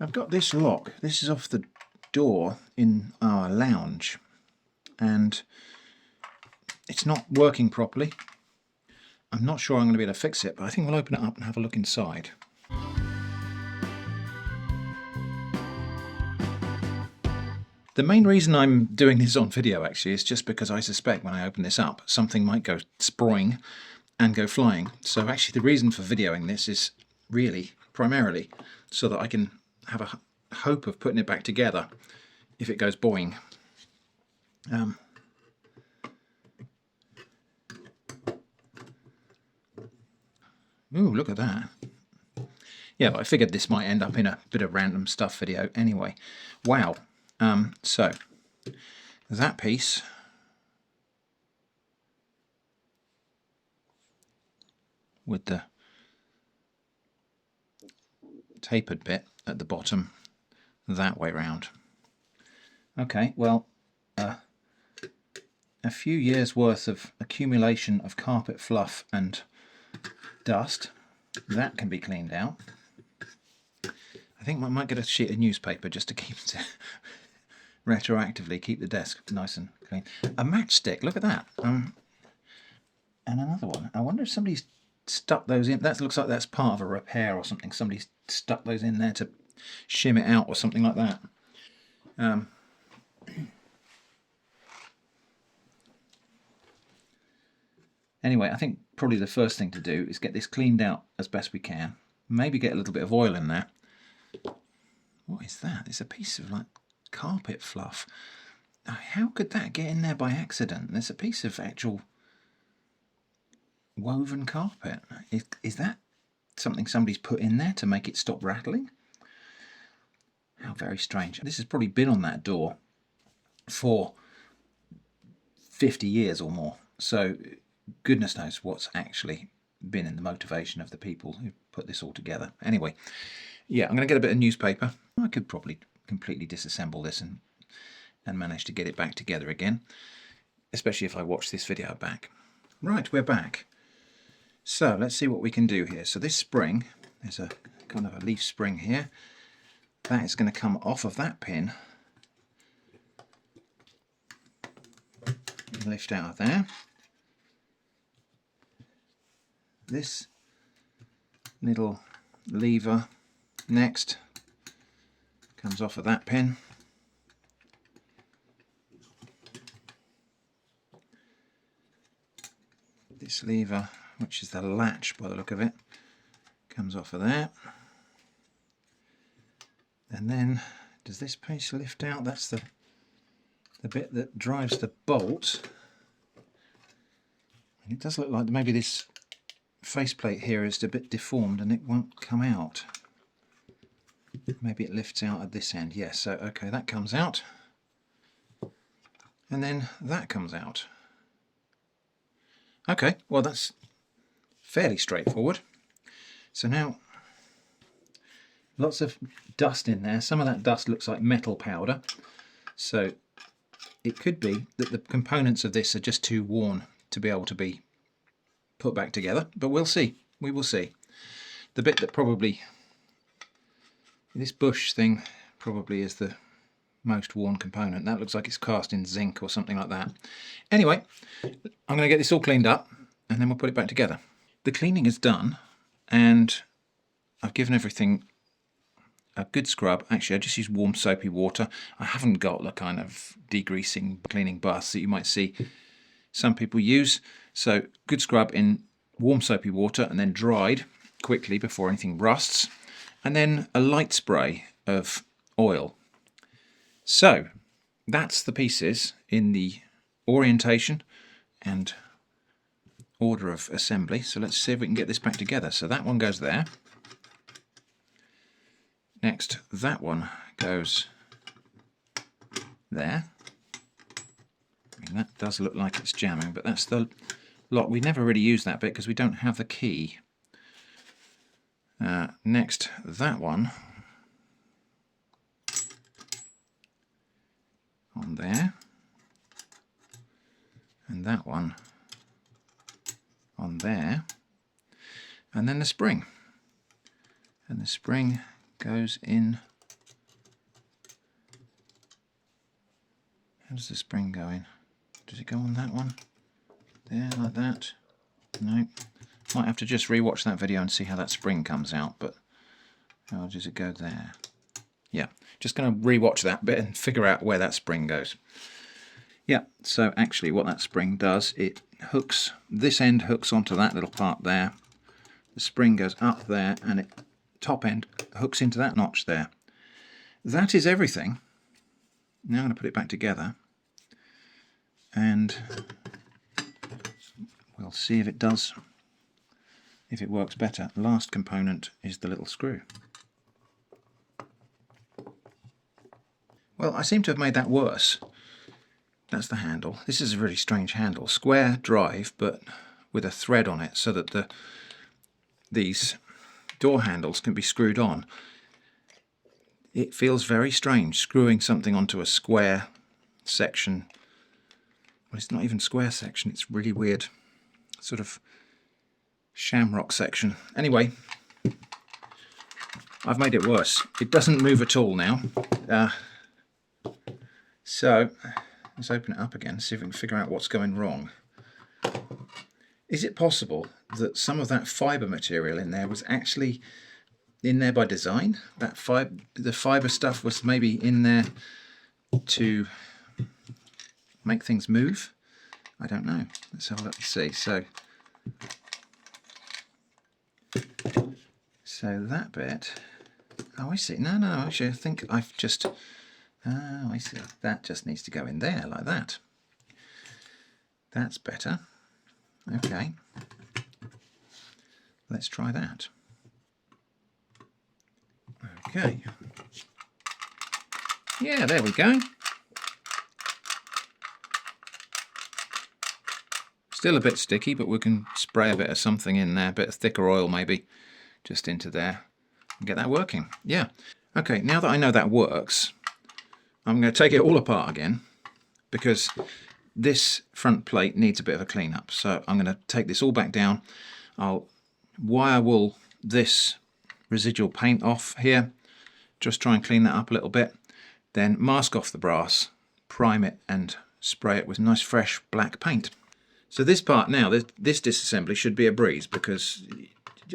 I've got this lock. This is off the door in our lounge, and it's not working properly. I'm not sure I'm going to be able to fix it, but I think we'll open it up and have a look inside. The main reason I'm doing this on video actually is just because I suspect when I open this up something might go sproing and go flying. So actually the reason for videoing this is really primarily so that I can have a hope of putting it back together if it goes boing. Ooh, look at that. Yeah, but I figured this might end up in a bit of random stuff video anyway. Wow. So that piece with the tapered bit at the bottom that way round. Okay, well, a few years worth of accumulation of carpet fluff and dust, that can be cleaned out. I think I might get a sheet of newspaper just to keep it retroactively keep the desk nice and clean. A matchstick, look at that. And another one. I wonder if somebody's stuck those in. That looks like that's part of a repair or something. Somebody's stuck those in there to shim it out or something like that. Anyway, I think probably the first thing to do is get this cleaned out as best we can. Maybe get a little bit of oil in there. What is that? It's a piece of like carpet fluff. How could that get in there by accident? There's a piece of actual woven carpet. Is that something somebody's put in there to make it stop rattling? How very strange. This has probably been on that door for 50 years or more. So goodness knows what's actually been in the motivation of the people who put this all together. Anyway, yeah, I'm going to get a bit of newspaper. I could probably completely disassemble this and manage to get it back together again, especially if I watch this video back. Right, we're back. So let's see what we can do here. So this spring, there's a kind of a leaf spring here. That is going to come off of that pin, lift out of there. This little lever next comes off of that pin. This lever, which is the latch by the look of it, comes off of there. And then does this piece lift out? That's the bit that drives the bolt. And it does look like maybe this faceplate here is a bit deformed and it won't come out. Maybe it lifts out at this end. Yes, so okay, that comes out. And then that comes out. Okay, well that's fairly straightforward. So now, lots of dust in there. Some of that dust looks like metal powder. So it could be that the components of this are just too worn to be able to be put back together, but we'll see. We will see. The bit that probably, this bush thing probably is the most worn component. That looks like it's cast in zinc or something like that. Anyway, I'm going to get this all cleaned up and then we'll put it back together. The cleaning is done and I've given everything a good scrub. Actually, I just use warm soapy water. I haven't got the kind of degreasing cleaning baths that you might see some people use. So good scrub in warm soapy water and then dried quickly before anything rusts. And then a light spray of oil. So that's the pieces in the orientation and order of assembly. So let's see if we can get this back together. So that one goes there. Next, that one goes there. I mean, that does look like it's jamming, but that's the lot. We never really use that bit because we don't have the key. Next, that one on there, and that one on there, and then the spring. And the spring goes in How does the spring go in? Does it go on that one? There, like that? No. Might have to just re-watch that video and see how that spring comes out, but how does it go there? Yeah, just going to re-watch that bit and figure out where that spring goes. Yeah, so actually what that spring does, it hooks, this end hooks onto that little part there. The spring goes up there and it top end hooks into that notch there. That is everything. Now I'm going to put it back together and we'll see if it does, if it works better. Last component is the little screw. Well, I seem to have made that worse. That's the handle. This is a really strange handle. Square drive, but with a thread on it so that these door handles can be screwed on. It feels very strange screwing something onto a square section. Well, it's not even square section, it's really weird. Sort of shamrock section. Anyway, I've made it worse. It doesn't move at all now. So let's open it up again, see if we can figure out what's going wrong. Is it possible that some of that fibre material in there was actually in there by design? That the fibre stuff was maybe in there to make things move? I don't know. Let's have a look and see. So that bit, oh I see, no, actually I think I've just, oh I see, that just needs to go in there like that. That's better. Okay, let's try that. Okay, yeah, there we go. Still a bit sticky, but we can spray a bit of something in there, a bit of thicker oil maybe, just into there, and get that working. Yeah. Okay, now that I know that works, I'm going to take it all apart again, because this front plate needs a bit of a clean up. So I'm going to take this all back down. I'll wire wool this residual paint off here, just try and clean that up a little bit, then mask off the brass, prime it and spray it with nice fresh black paint. So this part now, this disassembly should be a breeze because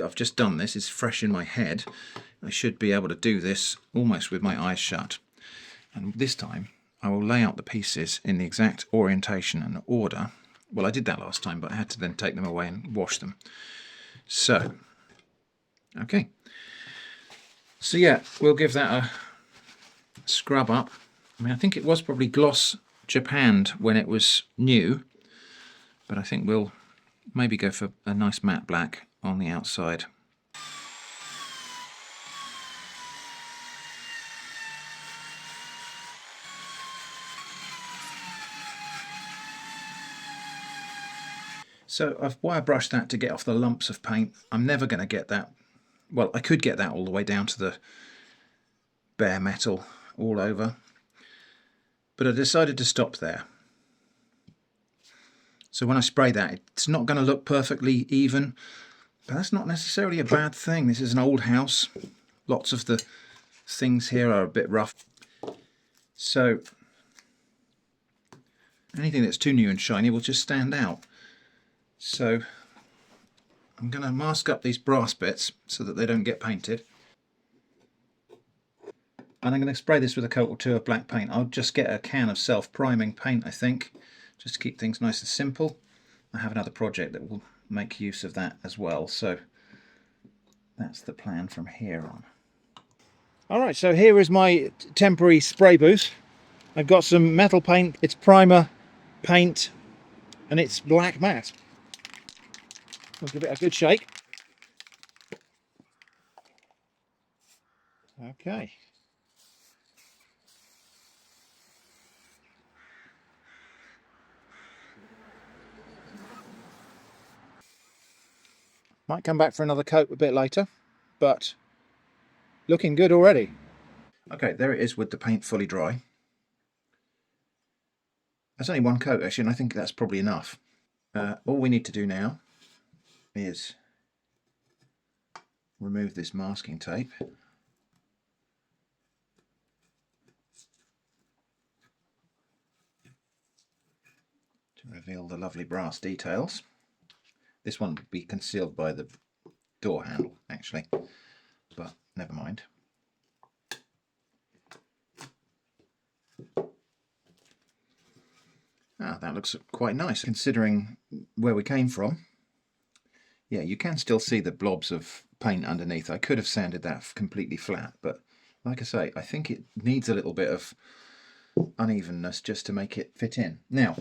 I've just done this, it's fresh in my head. I should be able to do this almost with my eyes shut. And this time I will lay out the pieces in the exact orientation and order. Well, I did that last time, but I had to then take them away and wash them. So, okay. So yeah, we'll give that a scrub up. I mean, I think it was probably gloss japanned when it was new, but I think we'll maybe go for a nice matte black on the outside. So I've wire brushed that to get off the lumps of paint. I'm never going to get that, well, I could get that all the way down to the bare metal all over, but I decided to stop there. So when I spray that, it's not going to look perfectly even, but that's not necessarily a bad thing. This is an old house. Lots of the things here are a bit rough. So anything that's too new and shiny will just stand out. So I'm going to mask up these brass bits so that they don't get painted. And I'm going to spray this with a coat or two of black paint. I'll just get a can of self-priming paint, I think, just to keep things nice and simple. I have another project that will make use of that as well, so that's the plan from here on. Alright, so here is my temporary spray booth. I've got some metal paint, it's primer paint, and it's black matte. I'll give it a good shake. Okay. Might come back for another coat a bit later, but looking good already. Okay, there it is with the paint fully dry. That's only one coat actually, and I think that's probably enough. All we need to do now is remove this masking tape. reveal the lovely brass details. This one would be concealed by the door handle actually, but never mind. Ah, that looks quite nice considering where we came from. Yeah, you can still see the blobs of paint underneath. I could have sanded that completely flat, but like I say, I think it needs a little bit of unevenness just to make it fit in. Now,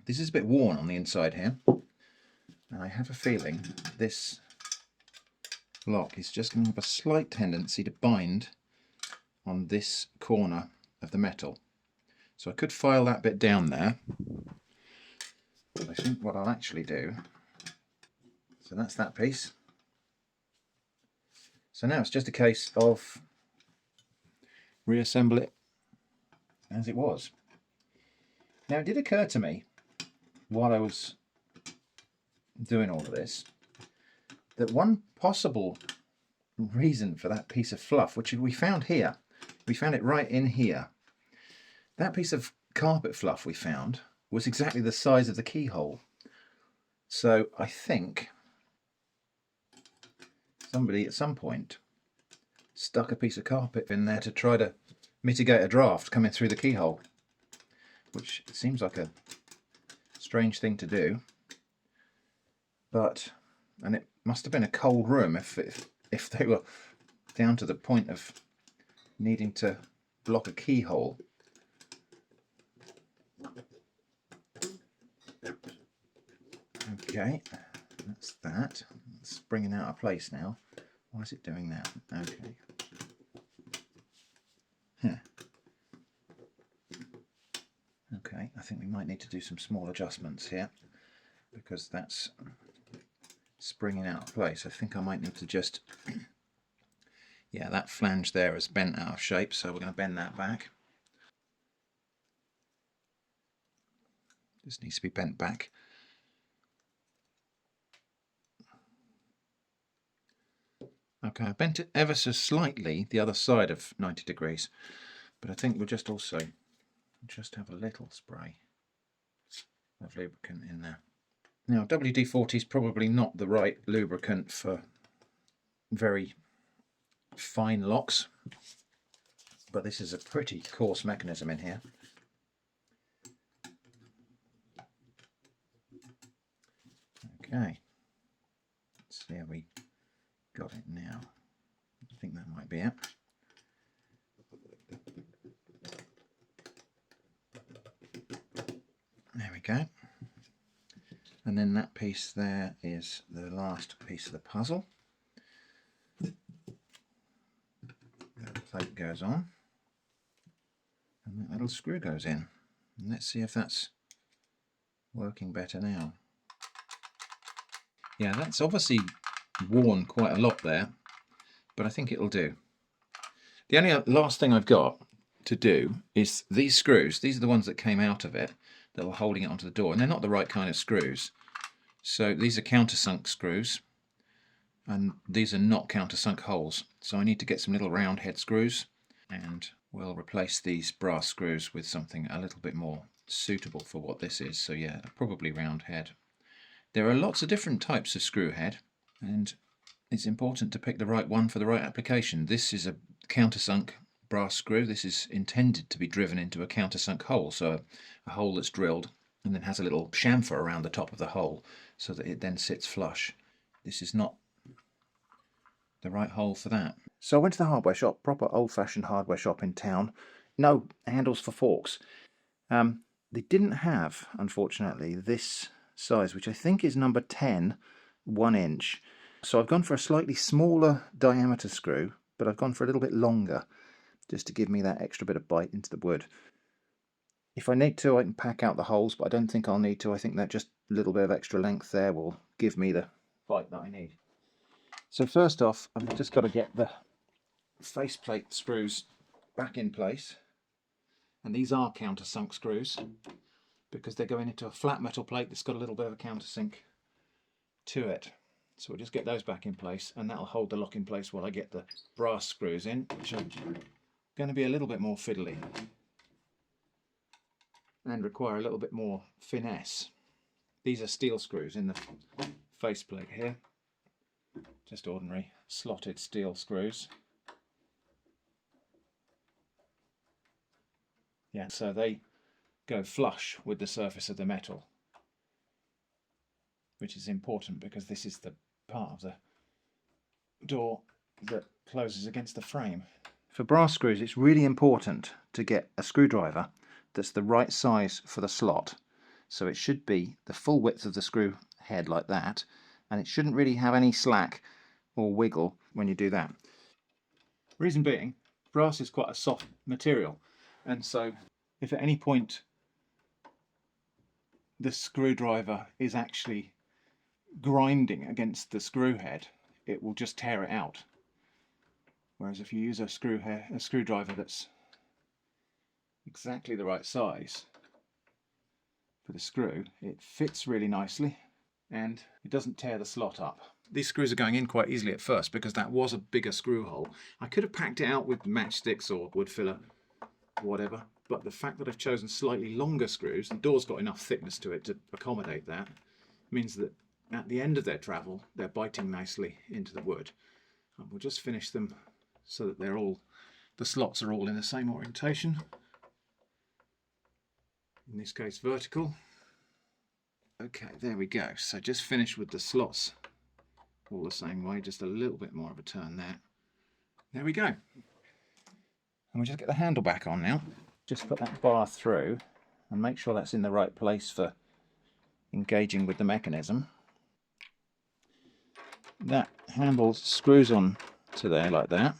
this is a bit worn on the inside here, and I have a feeling this lock is just going to have a slight tendency to bind on this corner of the metal. So I could file that bit down there, but I think what I'll actually do, so that's that piece. So now it's just a case of reassemble it as it was. Now it did occur to me while I was doing all of this that one possible reason for that piece of fluff, which we found here, we found it right in here, that piece of carpet fluff we found was exactly the size of the keyhole. So I think somebody at some point stuck a piece of carpet in there to try to mitigate a draft coming through the keyhole, which seems like a strange thing to do, but, and it must have been a cold room if they were down to the point of needing to block a keyhole. Okay, that's that. It's bringing out of place now. Why is it doing that? Okay. Okay, I think we might need to do some small adjustments here because that's springing out of place. I think I might need to just, yeah, that flange there is bent out of shape, so we're going to bend that back. This needs to be bent back. Okay, I bent it ever so slightly the other side of 90 degrees, but I think we'll just also just have a little spray of lubricant in there. Now, WD-40 is probably not the right lubricant for very fine locks, but this is a pretty coarse mechanism in here. Okay, let's see how we got it now. I think that might be it. There we go. And then that piece there is the last piece of the puzzle. The plate goes on, and that little screw goes in. And let's see if that's working better now. Yeah, that's obviously worn quite a lot there, but I think it'll do. The only last thing I've got to do is these screws. These are the ones that came out of it that were holding it onto the door, and they're not the right kind of screws. So these are countersunk screws, and these are not countersunk holes. So I need to get some little round head screws, and we'll replace these brass screws with something a little bit more suitable for what this is. So yeah, probably round head. There are lots of different types of screw head, and it's important to pick the right one for the right application. This is a countersunk brass screw. This is intended to be driven into a countersunk hole, so a hole that's drilled and then has a little chamfer around the top of the hole so that it then sits flush. This is not the right hole for that. So I went to the hardware shop, proper old-fashioned hardware shop in town. No handles for forks. They didn't have, unfortunately, this size, which I think is number 10, 1 inch. So I've gone for a slightly smaller diameter screw, but I've gone for a little bit longer, just to give me that extra bit of bite into the wood. If I need to, I can pack out the holes, but I don't think I'll need to. I think that just a little bit of extra length there will give me the bite that I need. So first off, I've just got to get the faceplate screws back in place. And these are countersunk screws, because they're going into a flat metal plate that's got a little bit of a countersink to it. So we'll just get those back in place, and that'll hold the lock in place while I get the brass screws in, which are going to be a little bit more fiddly. and require a little bit more finesse. These are steel screws in the faceplate here, just ordinary slotted steel screws. Yeah, so they go flush with the surface of the metal, which is important because this is the part of the door that closes against the frame. For brass screws, it's really important to get a screwdriver that's the right size for the slot. So it should be the full width of the screw head like that, and it shouldn't really have any slack or wiggle when you do that. Reason being, brass is quite a soft material, and so if at any point the screwdriver is actually grinding against the screw head, it will just tear it out. Whereas if you use a screwdriver that's exactly the right size for the screw, it fits really nicely and it doesn't tear the slot up. These screws are going in quite easily at first because that was a bigger screw hole. I could have packed it out with matchsticks or wood filler, whatever, but the fact that I've chosen slightly longer screws, the door's got enough thickness to it to accommodate that, means that at the end of their travel they're biting nicely into the wood. And we'll just finish them so that the slots are all in the same orientation. In this case vertical. Okay, there we go. So just finish with the slots all the same way, just a little bit more of a turn there. There we go. And we'll just get the handle back on now. Just put that bar through and make sure that's in the right place for engaging with the mechanism. That handle screws on to there like that.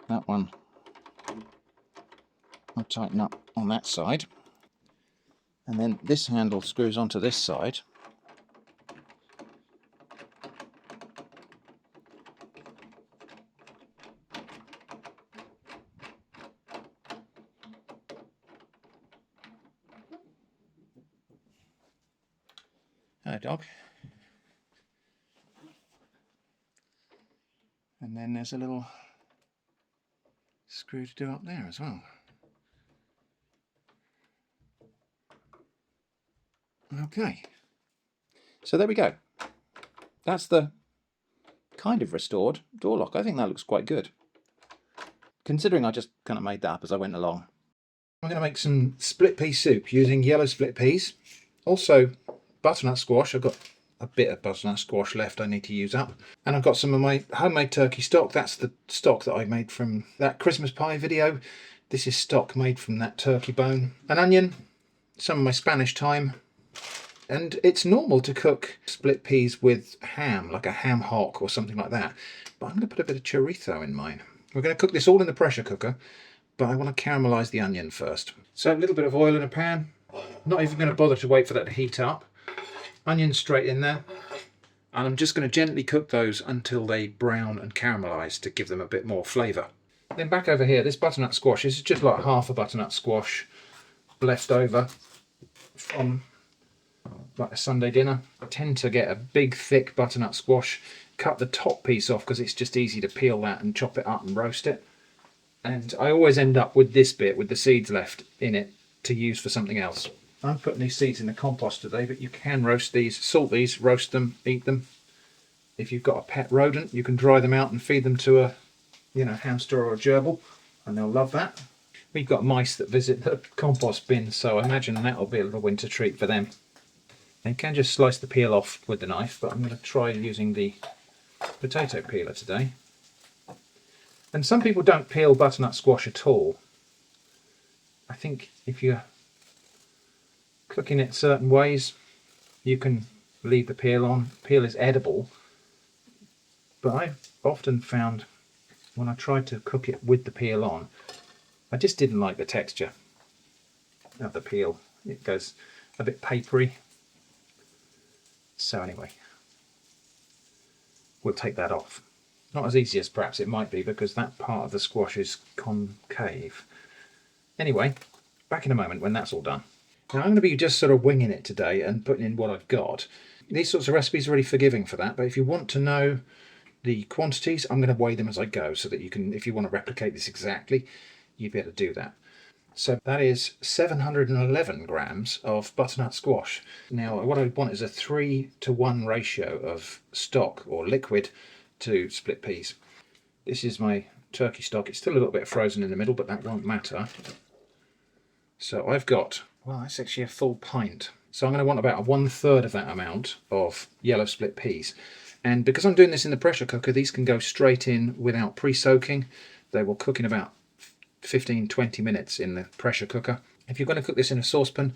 That one I'll tighten up on that side, and then this handle screws onto this side. Hello, dog. And then there's a little screw to do up there as well. Okay, so there we go. That's the kind of restored door lock. I think that looks quite good, considering I just kind of made that up as I went along. I'm going to make some split pea soup using yellow split peas. Also butternut squash. I've got a bit of butternut squash left I need to use up. And I've got some of my homemade turkey stock. That's the stock that I made from that Christmas pie video. This is stock made from that turkey bone. An onion, some of my Spanish thyme. And it's normal to cook split peas with ham, like a ham hock or something like that. But I'm going to put a bit of chorizo in mine. We're going to cook this all in the pressure cooker, but I want to caramelise the onion first. So a little bit of oil in a pan. Not even going to bother to wait for that to heat up. Onions straight in there. And I'm just going to gently cook those until they brown and caramelise to give them a bit more flavour. Then back over here, this butternut squash, this is just like half a butternut squash left over from like a Sunday dinner. I tend to get a big thick butternut squash, cut the top piece off because it's just easy to peel that and chop it up and roast it. And I always end up with this bit with the seeds left in it to use for something else. I'm putting these seeds in the compost today, but you can roast these, salt these, roast them, eat them. If you've got a pet rodent, you can dry them out and feed them to a, hamster or a gerbil, and they'll love that. We've got mice that visit the compost bin, so I imagine that'll be a little winter treat for them. And you can just slice the peel off with the knife, but I'm going to try using the potato peeler today. And some people don't peel butternut squash at all. I think if you're cooking it certain ways, you can leave the peel on. Peel is edible, but I've often found when I tried to cook it with the peel on, I just didn't like the texture of the peel. It goes a bit papery. So anyway, we'll take that off. Not as easy as perhaps it might be because that part of the squash is concave. Anyway, back in a moment when that's all done. Now I'm going to be just sort of winging it today and putting in what I've got. These sorts of recipes are really forgiving for that, but if you want to know The quantities, I'm going to weigh them as I go so that you can, if you want to replicate this exactly, you'd be able to do that. So that is 711 grams of butternut squash. Now what I want is a 3-to-1 ratio of stock or liquid to split peas. This is my turkey stock. It's still a little bit frozen in the middle, but that won't matter. So I've got, well, that's actually a full pint. So I'm going to want about 1/3 of that amount of yellow split peas. And because I'm doing this in the pressure cooker, these can go straight in without pre-soaking. They will cook in about 15-20 minutes in the pressure cooker. If you're going to cook this in a saucepan,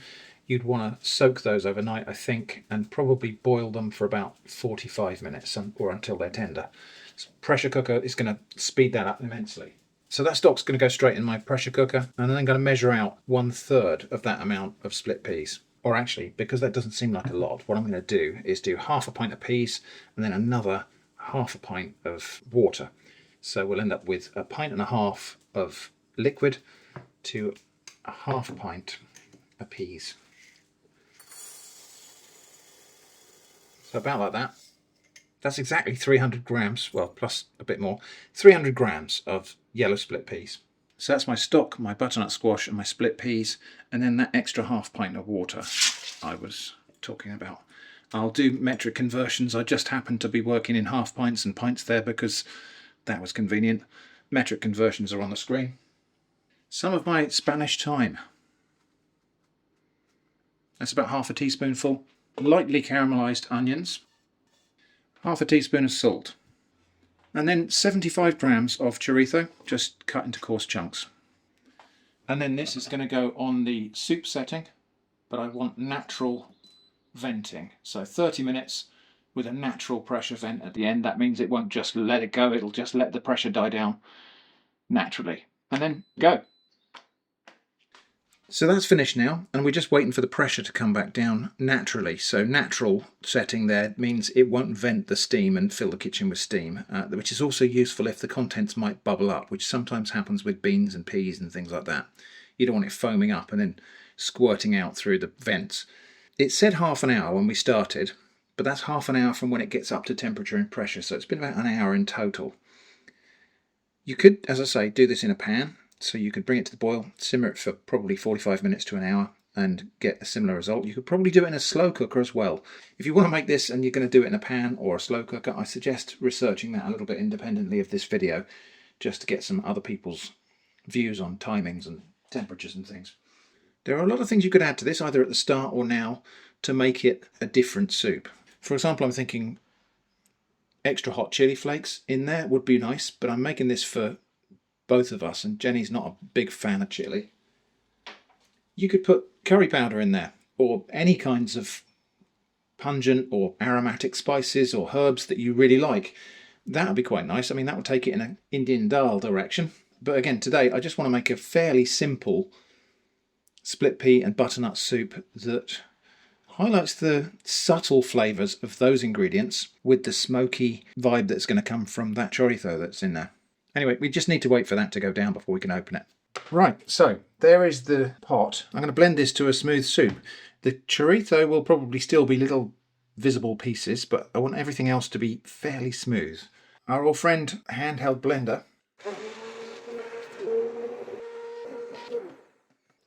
you'd want to soak those overnight, I think, and probably boil them for about 45 minutes or until they're tender. So pressure cooker is going to speed that up immensely. So that stock's going to go straight in my pressure cooker, and then I'm going to measure out 1/3 of that amount of split peas. Or actually, because that doesn't seem like a lot, what I'm going to do is do 1/2 pint of peas and then another 1/2 pint of water. So we'll end up with 1.5 pints of liquid to 1/2 pint of peas. So about like that. That's exactly 300 grams, well, plus a bit more, 300 grams of yellow split peas. So that's my stock, my butternut squash and my split peas, and then that extra 1/2 pint of water I was talking about. I'll do metric conversions. I just happened to be working in 1/2 pints and pints there because that was convenient. Metric conversions are on the screen. Some of my Spanish thyme. That's about 1/2 teaspoonful. Lightly caramelized onions. 1/2 teaspoon of salt. And then 75 grams of chorizo, just cut into coarse chunks. And then this is going to go on the soup setting, but I want natural venting. So 30 minutes with a natural pressure vent at the end. That means it won't just let it go, it'll just let the pressure die down naturally. And then go. So that's finished now, and we're just waiting for the pressure to come back down naturally. So natural setting there means it won't vent the steam and fill the kitchen with steam, which is also useful if the contents might bubble up, which sometimes happens with beans and peas and things like that. You don't want it foaming up and then squirting out through the vents. It said half an hour when we started, but that's half an hour from when it gets up to temperature and pressure, so it's been about an hour in total. You could, as I say, do this in a pan. So you could bring it to the boil, simmer it for probably 45 minutes to an hour and get a similar result. You could probably do it in a slow cooker as well. If you want to make this and you're going to do it in a pan or a slow cooker, I suggest researching that a little bit independently of this video, just to get some other people's views on timings and temperatures and things. There are a lot of things you could add to this, either at the start or now, to make it a different soup. For example, I'm thinking extra hot chili flakes in there would be nice, but I'm making this for both of us, and Jenny's not a big fan of chili. You could put curry powder in there, or any kinds of pungent or aromatic spices or herbs that you really like. That would be quite nice. I mean, that would take it in an Indian dal direction. But again, today I just want to make a fairly simple split pea and butternut soup that highlights the subtle flavours of those ingredients with the smoky vibe that's going to come from that chorizo that's in there. Anyway, we just need to wait for that to go down before we can open it. Right, so there is the pot. I'm going to blend this to a smooth soup. The chorizo will probably still be little visible pieces, but I want everything else to be fairly smooth. Our old friend handheld blender.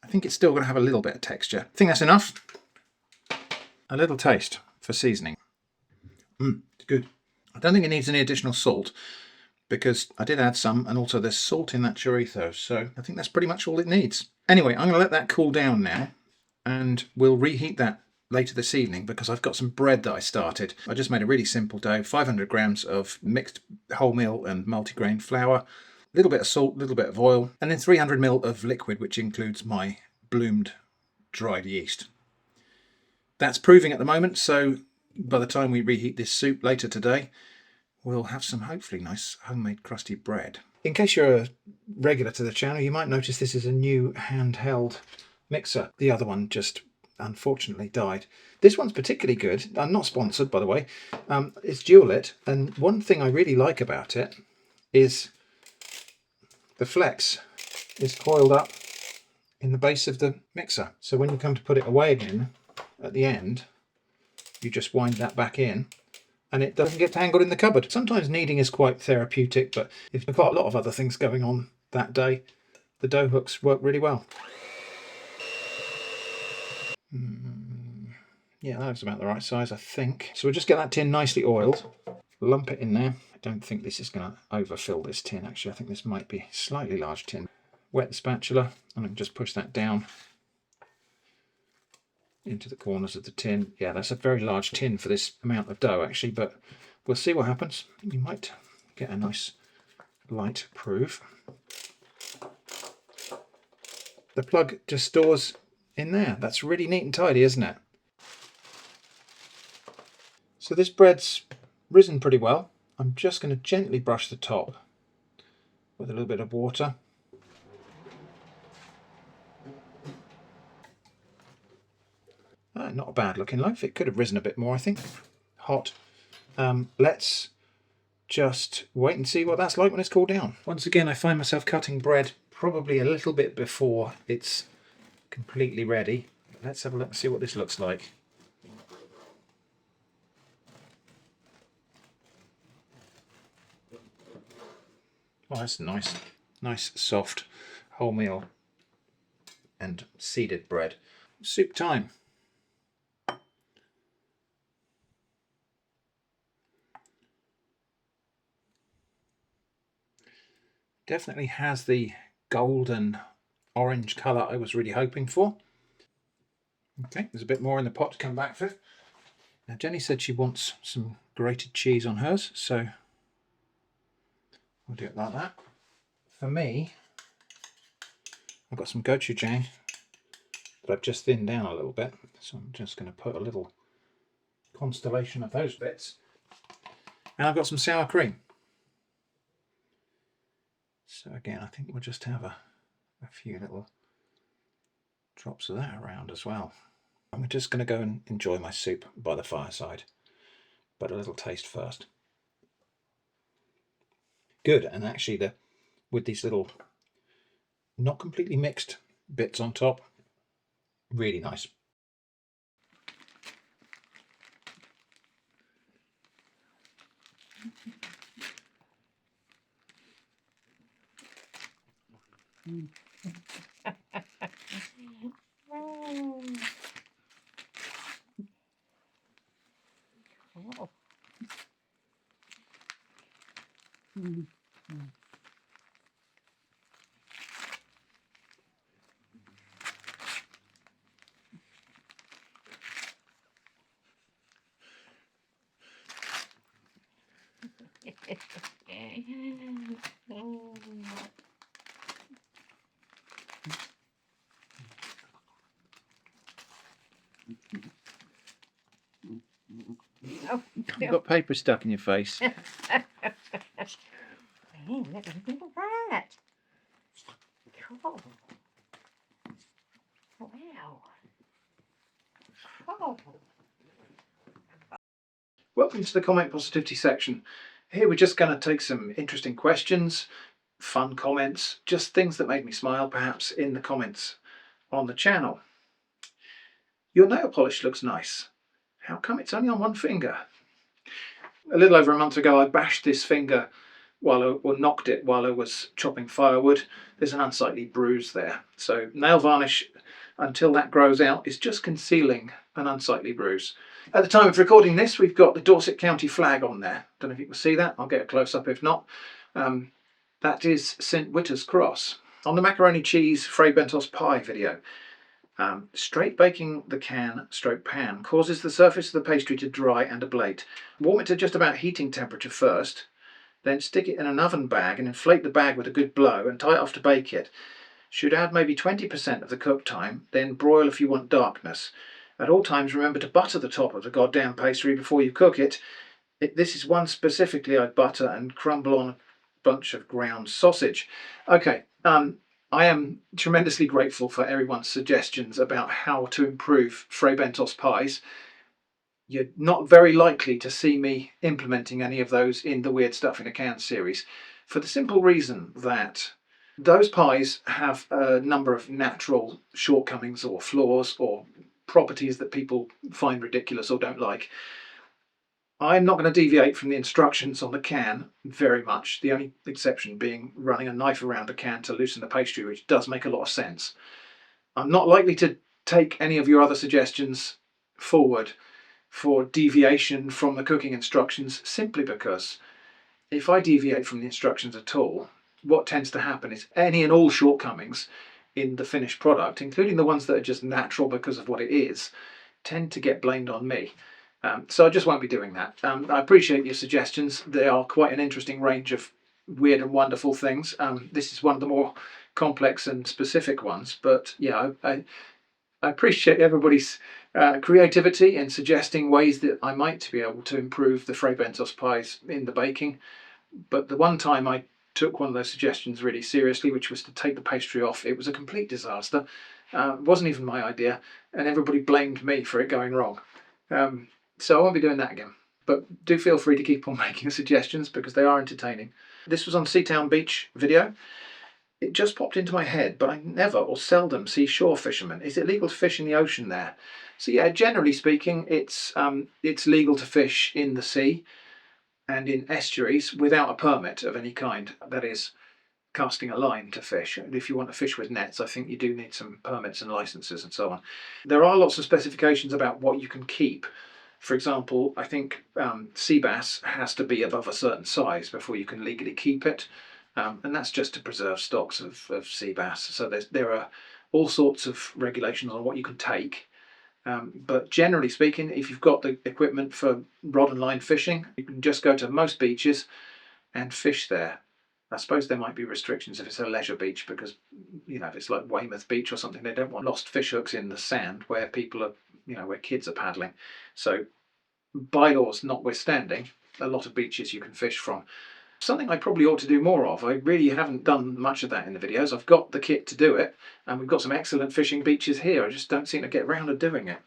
I think it's still going to have a little bit of texture. I think that's enough. A little taste for seasoning. It's good. I don't think it needs any additional salt, because I did add some, and also there's salt in that chorizo, so I think that's pretty much all it needs. Anyway, I'm going to let that cool down now, and we'll reheat that later this evening, because I've got some bread that I started. I just made a really simple dough, 500 grams of mixed wholemeal and multigrain flour, a little bit of salt, a little bit of oil, and then 300 ml of liquid, which includes my bloomed dried yeast. That's proving at the moment, so by the time we reheat this soup later today, we'll have some hopefully nice homemade crusty bread. In case you're a regular to the channel, you might notice this is a new handheld mixer. The other one just unfortunately died. This one's particularly good. I'm not sponsored, by the way. It's dual lit, and one thing I really like about it is the flex is coiled up in the base of the mixer. So when you come to put it away again at the end, you just wind that back in, and it doesn't get tangled in the cupboard. Sometimes kneading is quite therapeutic, but if you've got a lot of other things going on that day, the dough hooks work really well. Yeah, that was about the right size, I think. So we'll just get that tin nicely oiled, lump it in there. I don't think this is going to overfill this tin, actually. I think this might be a slightly large tin. Wet the spatula, and I can just push that down into the corners of the tin. Yeah, that's a very large tin for this amount of dough, actually, but we'll see what happens. You might get a nice light proof. The plug just stores in there. That's really neat and tidy, isn't it? So this bread's risen pretty well. I'm just going to gently brush the top with a little bit of water. Not a bad looking loaf. It could have risen a bit more, I think. Hot. Let's just wait and see what that's like when it's cooled down. Once again, I find myself cutting bread probably a little bit before it's completely ready. Let's have a look and see what this looks like. Oh, that's nice. Nice, soft, wholemeal and seeded bread. Soup time. Definitely has the golden orange colour I was really hoping for. Okay, there's a bit more in the pot to come back with. Now Jenny said she wants some grated cheese on hers, so I'll do it like that. For me, I've got some gochujang that I've just thinned down a little bit, so I'm just going to put a little constellation of those bits. And I've got some sour cream. So again, I think we'll just have a few little drops of that around as well. I'm just going to go and enjoy my soup by the fireside, but a little taste first. Good, and actually with these little not completely mixed bits on top, really nice. You've got paper stuck in your face. Hey, look at that. Cool. Wow. Cool. Welcome to the comment positivity section. Here we're just going to take some interesting questions, fun comments, just things that made me smile perhaps in the comments on the channel. Your nail polish looks nice. How come it's only on one finger? A little over a month ago I bashed this finger or knocked it while I was chopping firewood. There's an unsightly bruise there. So nail varnish, until that grows out, is just concealing an unsightly bruise. At the time of recording this, we've got the Dorset County flag on there. Don't know if you can see that. I'll get a close-up if not. That is St Witter's Cross. On the macaroni cheese Fray Bentos pie video, straight baking the pan causes the surface of the pastry to dry and ablate. Warm it to just about heating temperature first, then stick it in an oven bag and inflate the bag with a good blow and tie it off to bake it. Should add maybe 20% of the cook time, then broil if you want darkness. At all times remember to butter the top of the goddamn pastry before you cook it. This is one specifically I'd butter and crumble on a bunch of ground sausage. Okay, I am tremendously grateful for everyone's suggestions about how to improve Fray Bentos pies. You're not very likely to see me implementing any of those in the Weird Stuff in a Can series, for the simple reason that those pies have a number of natural shortcomings or flaws or properties that people find ridiculous or don't like. I'm not going to deviate from the instructions on the can very much, the only exception being running a knife around a can to loosen the pastry, which does make a lot of sense. I'm not likely to take any of your other suggestions forward for deviation from the cooking instructions, simply because if I deviate from the instructions at all, what tends to happen is any and all shortcomings in the finished product, including the ones that are just natural because of what it is, tend to get blamed on me. So I just won't be doing that. I appreciate your suggestions. They are quite an interesting range of weird and wonderful things. This is one of the more complex and specific ones, but yeah, I appreciate everybody's creativity in suggesting ways that I might be able to improve the Fray Bentos pies in the baking. But the one time I took one of those suggestions really seriously, which was to take the pastry off, it was a complete disaster. It wasn't even my idea, and everybody blamed me for it going wrong. So I won't be doing that again. But do feel free to keep on making suggestions because they are entertaining. This was on Seatown Beach video. It just popped into my head, but I never or seldom see shore fishermen. Is it legal to fish in the ocean there? So yeah, generally speaking, it's legal to fish in the sea and in estuaries without a permit of any kind. That is, casting a line to fish. And if you want to fish with nets, I think you do need some permits and licenses and so on. There are lots of specifications about what you can keep. For example, I think sea bass has to be above a certain size before you can legally keep it. And that's just to preserve stocks of sea bass. So there are all sorts of regulations on what you can take. But generally speaking, if you've got the equipment for rod and line fishing, you can just go to most beaches and fish there. I suppose there might be restrictions if it's a leisure beach, because if it's like Weymouth Beach or something, they don't want lost fish hooks in the sand where people are, where kids are paddling. So bylaws notwithstanding, a lot of beaches you can fish from. Something I probably ought to do more of. I really haven't done much of that in the videos. I've got the kit to do it, and we've got some excellent fishing beaches here. I just don't seem to get round to doing it.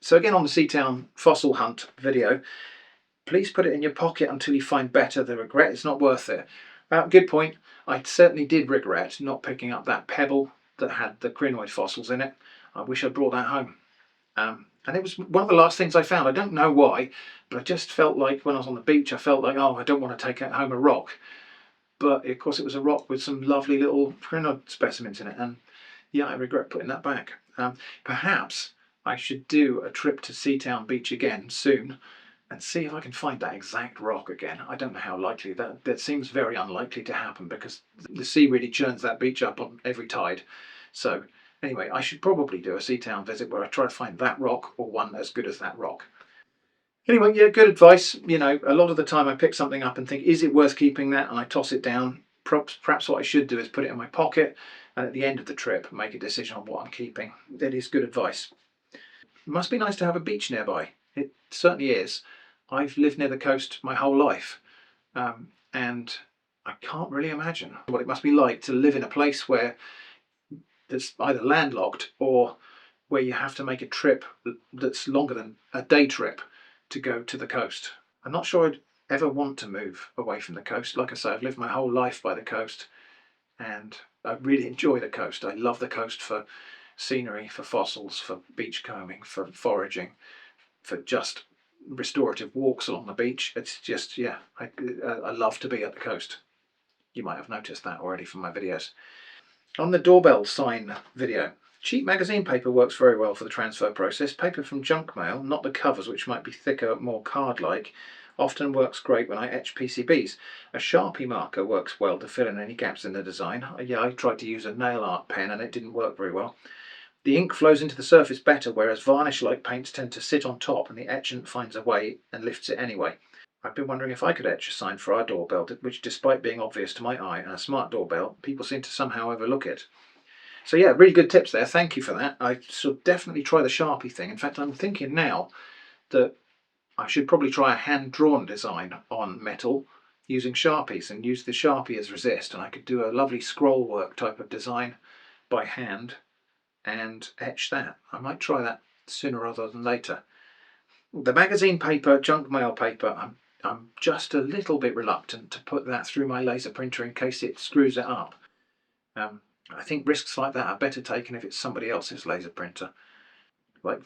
So again, on the Seatown fossil hunt video, please put it in your pocket until you find better. The regret is not worth it. Good point. I certainly did regret not picking up that pebble that had the crinoid fossils in it. I wish I'd brought that home. And it was one of the last things I found. I don't know why, but I just felt like when I was on the beach, I felt like, oh, I don't want to take home a rock. But of course it was a rock with some lovely little crinoid specimens in it. And yeah, I regret putting that back. Perhaps I should do a trip to Seatown Beach again soon and see if I can find that exact rock again. I don't know how likely that seems very unlikely to happen because the sea really churns that beach up on every tide. So anyway, I should probably do a Seatown visit where I try to find that rock or one as good as that rock. Anyway, yeah, good advice. A lot of the time I pick something up and think, is it worth keeping that? And I toss it down. Perhaps what I should do is put it in my pocket and at the end of the trip make a decision on what I'm keeping. That is good advice. It must be nice to have a beach nearby. It certainly is. I've lived near the coast my whole life, and I can't really imagine what it must be like to live in a place where that's either landlocked or where you have to make a trip that's longer than a day trip to go to the coast. I'm not sure I'd ever want to move away from the coast. Like I say, I've lived my whole life by the coast and I really enjoy the coast. I love the coast for scenery, for fossils, for beachcombing, for foraging, for just restorative walks along the beach. It's just, yeah, I love to be at the coast. You might have noticed that already from my videos. On the doorbell sign video, cheap magazine paper works very well for the transfer process. Paper from junk mail, not the covers which might be thicker, more card-like, often works great when I etch PCBs. A Sharpie marker works well to fill in any gaps in the design. Yeah, I tried to use a nail art pen and it didn't work very well. The ink flows into the surface better, whereas varnish-like paints tend to sit on top and the etchant finds a way and lifts it anyway. I've been wondering if I could etch a sign for our doorbell, which despite being obvious to my eye and a smart doorbell, people seem to somehow overlook it. So yeah, really good tips there. Thank you for that. I should definitely try the Sharpie thing. In fact, I'm thinking now that I should probably try a hand-drawn design on metal using Sharpies and use the Sharpie as resist, and I could do a lovely scroll work type of design by hand and etch that. I might try that sooner rather than later. The magazine paper, junk mail paper, I'm just a little bit reluctant to put that through my laser printer in case it screws it up. I think risks like that are better taken if it's somebody else's laser printer. like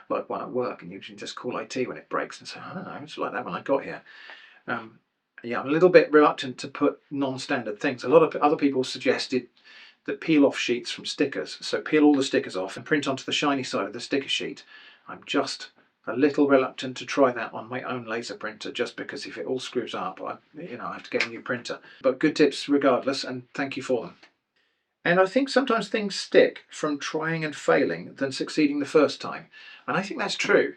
like one at work, and you can just call IT when it breaks and say, I don't know, it's like that when I got here. Yeah, I'm a little bit reluctant to put non-standard things. A lot of other people suggested the peel-off sheets from stickers. So peel all the stickers off and print onto the shiny side of the sticker sheet. I'm just a little reluctant to try that on my own laser printer, just because if it all screws up, I have to get a new printer. But good tips regardless, and thank you for them. And I think sometimes things stick from trying and failing than succeeding the first time. And I think that's true.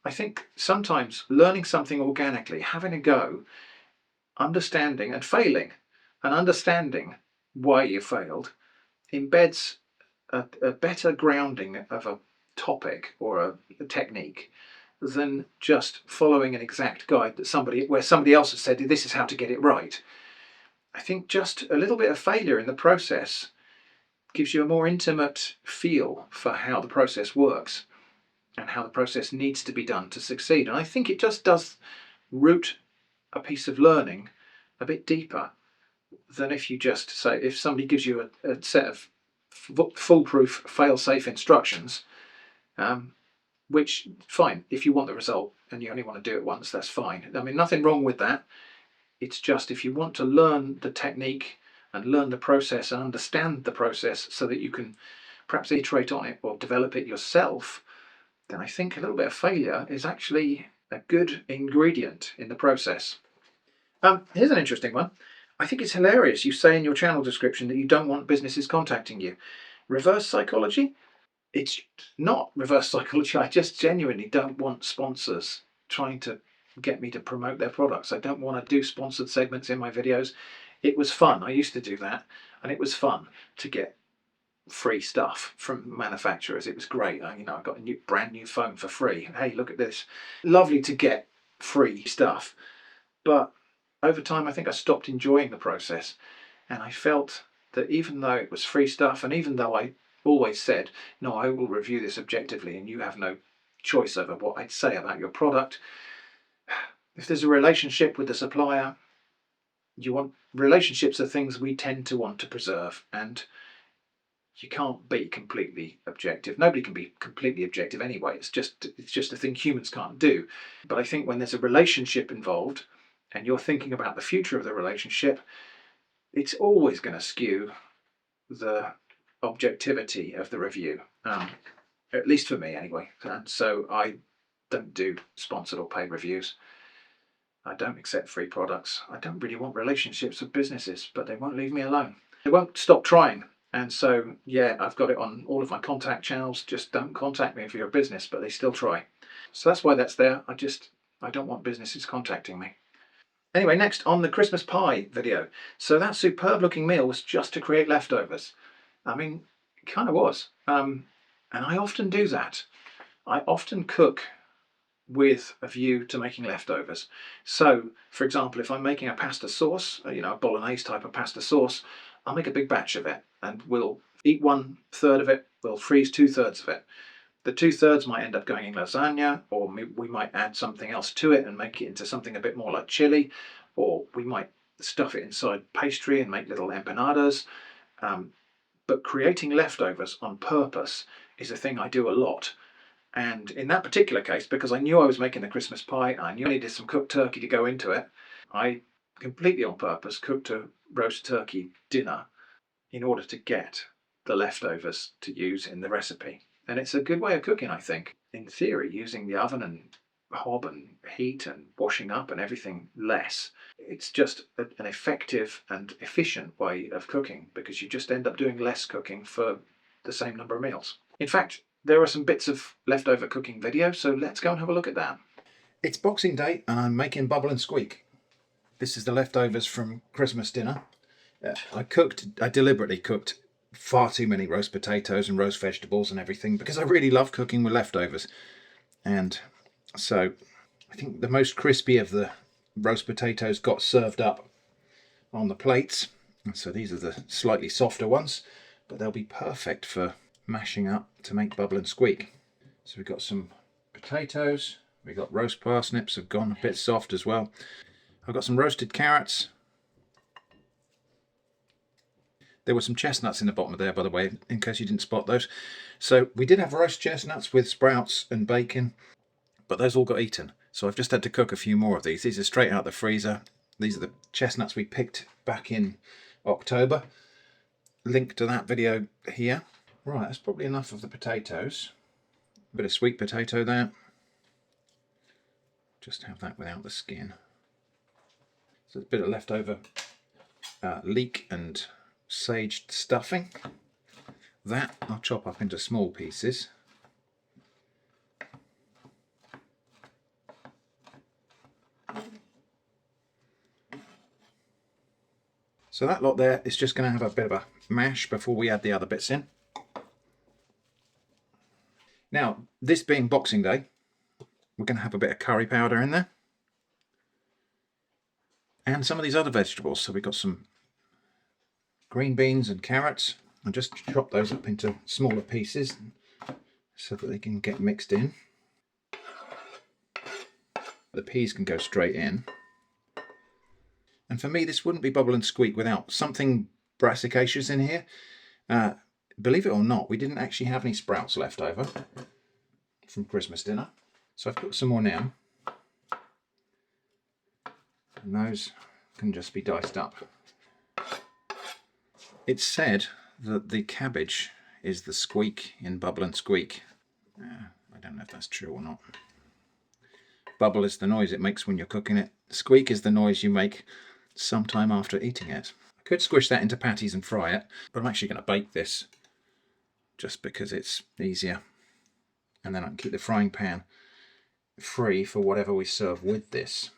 I think sometimes learning something organically, having a go, understanding and failing, and understanding why you failed, embeds a better grounding of a topic or a technique than just following an exact guide that where somebody else has said this is how to get it right. I think just a little bit of failure in the process gives you a more intimate feel for how the process works and how the process needs to be done to succeed. And I think it just does root a piece of learning a bit deeper than if you just say, if somebody gives you a set of foolproof, fail-safe instructions, which, fine, if you want the result and you only want to do it once, that's fine. I mean, nothing wrong with that. It's just if you want to learn the technique and learn the process and understand the process so that you can perhaps iterate on it or develop it yourself, then I think a little bit of failure is actually a good ingredient in the process. Here's an interesting one. I think it's hilarious you say in your channel description that you don't want businesses contacting you. Reverse psychology? It's not reverse psychology. I just genuinely don't want sponsors trying to get me to promote their products. I don't want to do sponsored segments in my videos. It was fun. I used to do that, and it was fun to get free stuff from manufacturers. It was great. I got a brand new phone for free. Hey, look at this. Lovely to get free stuff. But over time, I think I stopped enjoying the process, and I felt that even though it was free stuff, and even though I always said, no, I will review this objectively and you have no choice over what I'd say about your product, if there's a relationship with the supplier, relationships are things we tend to want to preserve, and you can't be completely objective. Nobody can be completely objective anyway. It's just a thing humans can't do. But I think when there's a relationship involved and you're thinking about the future of the relationship, it's always going to skew the objectivity of the review, at least for me anyway. And so I don't do sponsored or paid reviews. I don't accept free products. I don't really want relationships with businesses, but they won't leave me alone. They won't stop trying. And so, yeah, I've got it on all of my contact channels. Just don't contact me if you're a business, but they still try. So that's why that's there. I don't want businesses contacting me. Anyway, next on the Christmas pie video. So that superb looking meal was just to create leftovers. I mean, it kind of was. And I often do that. I often cook with a view to making leftovers. So, for example, if I'm making a pasta sauce, a bolognese type of pasta sauce, I'll make a big batch of it and we'll eat 1/3 of it, we'll freeze 2/3 of it. The 2/3 might end up going in lasagna, or we might add something else to it and make it into something a bit more like chili, or we might stuff it inside pastry and make little empanadas. But creating leftovers on purpose is a thing I do a lot. And in that particular case, because I knew I was making the Christmas pie, I knew I needed some cooked turkey to go into it, I completely on purpose cooked a roast turkey dinner in order to get the leftovers to use in the recipe. And it's a good way of cooking, I think. In theory, using the oven and hob and heat and washing up and everything less. It's just an effective and efficient way of cooking, because you just end up doing less cooking for the same number of meals. In fact, there are some bits of leftover cooking video, so let's go and have a look at that. It's Boxing Day and I'm making bubble and squeak. This is the leftovers from Christmas dinner. I deliberately cooked far too many roast potatoes and roast vegetables and everything because I really love cooking with leftovers. And so I think the most crispy of the roast potatoes got served up on the plates. And so these are the slightly softer ones, but they'll be perfect for mashing up to make bubble and squeak. So we've got some potatoes, we've got roast parsnips have gone a bit soft as well. I've got some roasted carrots. There were some chestnuts in the bottom of there, by the way, in case you didn't spot those. So we did have roast chestnuts with sprouts and bacon, but those all got eaten. So I've just had to cook a few more of these. These are straight out of the freezer. These are the chestnuts we picked back in October. Link to that video here. Right, that's probably enough of the potatoes. A bit of sweet potato there. Just have that without the skin. So there's a bit of leftover leek and sage stuffing. That I'll chop up into small pieces. So that lot there is just going to have a bit of a mash before we add the other bits in. Now, this being Boxing Day, we're going to have a bit of curry powder in there. And some of these other vegetables. So we've got some green beans and carrots. I'll just chop those up into smaller pieces so that they can get mixed in. The peas can go straight in. And for me, this wouldn't be bubble and squeak without something brassicaceous in here. Believe it or not, we didn't actually have any sprouts left over from Christmas dinner. So I've put some more now. And those can just be diced up. It's said that the cabbage is the squeak in Bubble and Squeak. I don't know if that's true or not. Bubble is the noise it makes when you're cooking it. Squeak is the noise you make sometime after eating it. I could squish that into patties and fry it, but I'm actually going to bake this just because it's easier. And then I can keep the frying pan free for whatever we serve with this.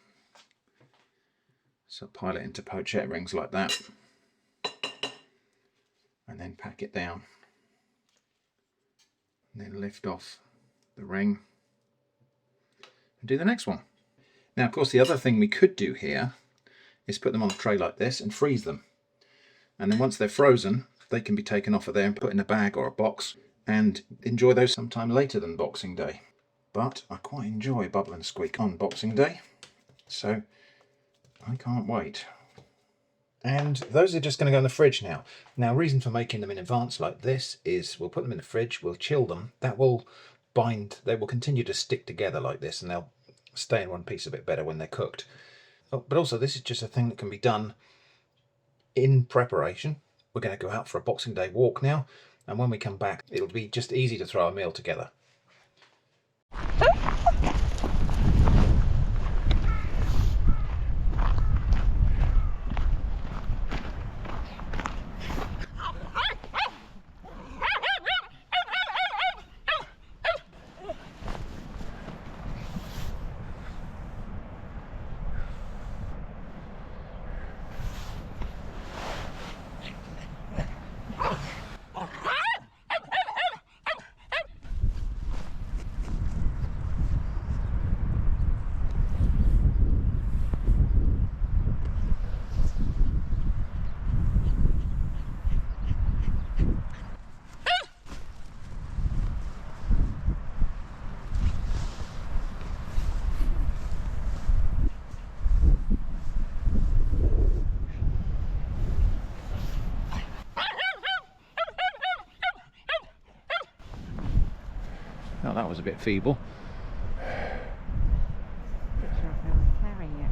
So pile it into pochette rings like that. And then pack it down. And then lift off the ring. And do the next one. Now, of course, the other thing we could do here is put them on a tray like this and freeze them. And then once they're frozen, they can be taken off of there and put in a bag or a box and enjoy those sometime later than Boxing Day. But I quite enjoy Bubble and Squeak on Boxing Day, so I can't wait. And those are just going to go in the fridge now. Now, reason for making them in advance like this is we'll put them in the fridge, we'll chill them. That will bind, they will continue to stick together like this, and they'll stay in one piece a bit better when they're cooked. Oh, but also, this is just a thing that can be done in preparation. We're going to go out for a Boxing Day walk now, and when we come back, it'll be just easy to throw a meal together. Oh, that was a bit feeble. Not sure if I was carrying it.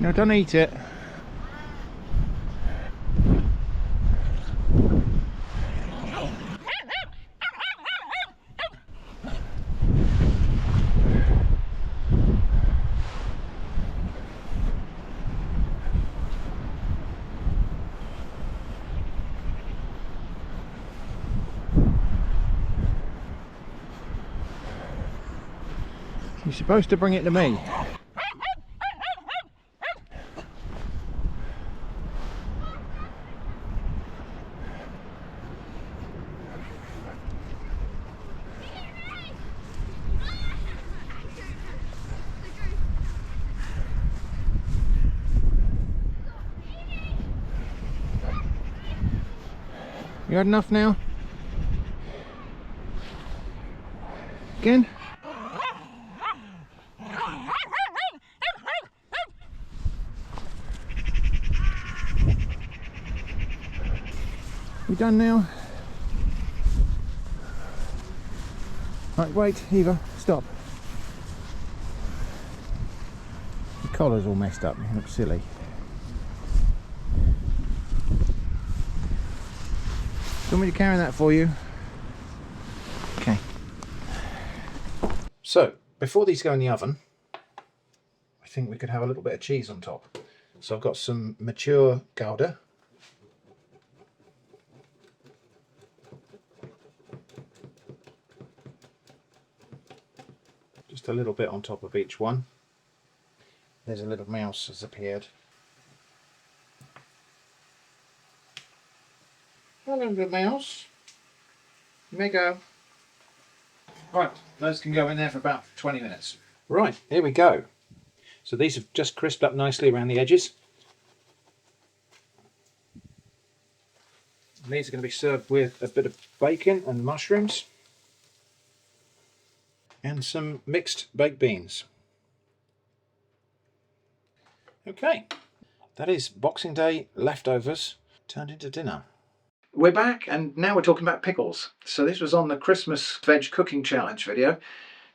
No, don't eat it. You're supposed to bring it to me. You had enough now? Again? We done now? Right, wait, Eva, stop. The collar's all messed up, it looks silly. Do you want me to carry that for you? Okay. So, before these go in the oven, I think we could have a little bit of cheese on top. So I've got some mature Gouda. Just a little bit on top of each one. There's a little mouse has appeared. Hello, little mouse. You may go. Right, those can go in there for about 20 minutes. Right, here we go. So these have just crisped up nicely around the edges. And these are going to be served with a bit of bacon and mushrooms. And some mixed baked beans. Okay, that is Boxing Day leftovers turned into dinner. We're back and now we're talking about pickles. So this was on the Christmas Veg Cooking Challenge video.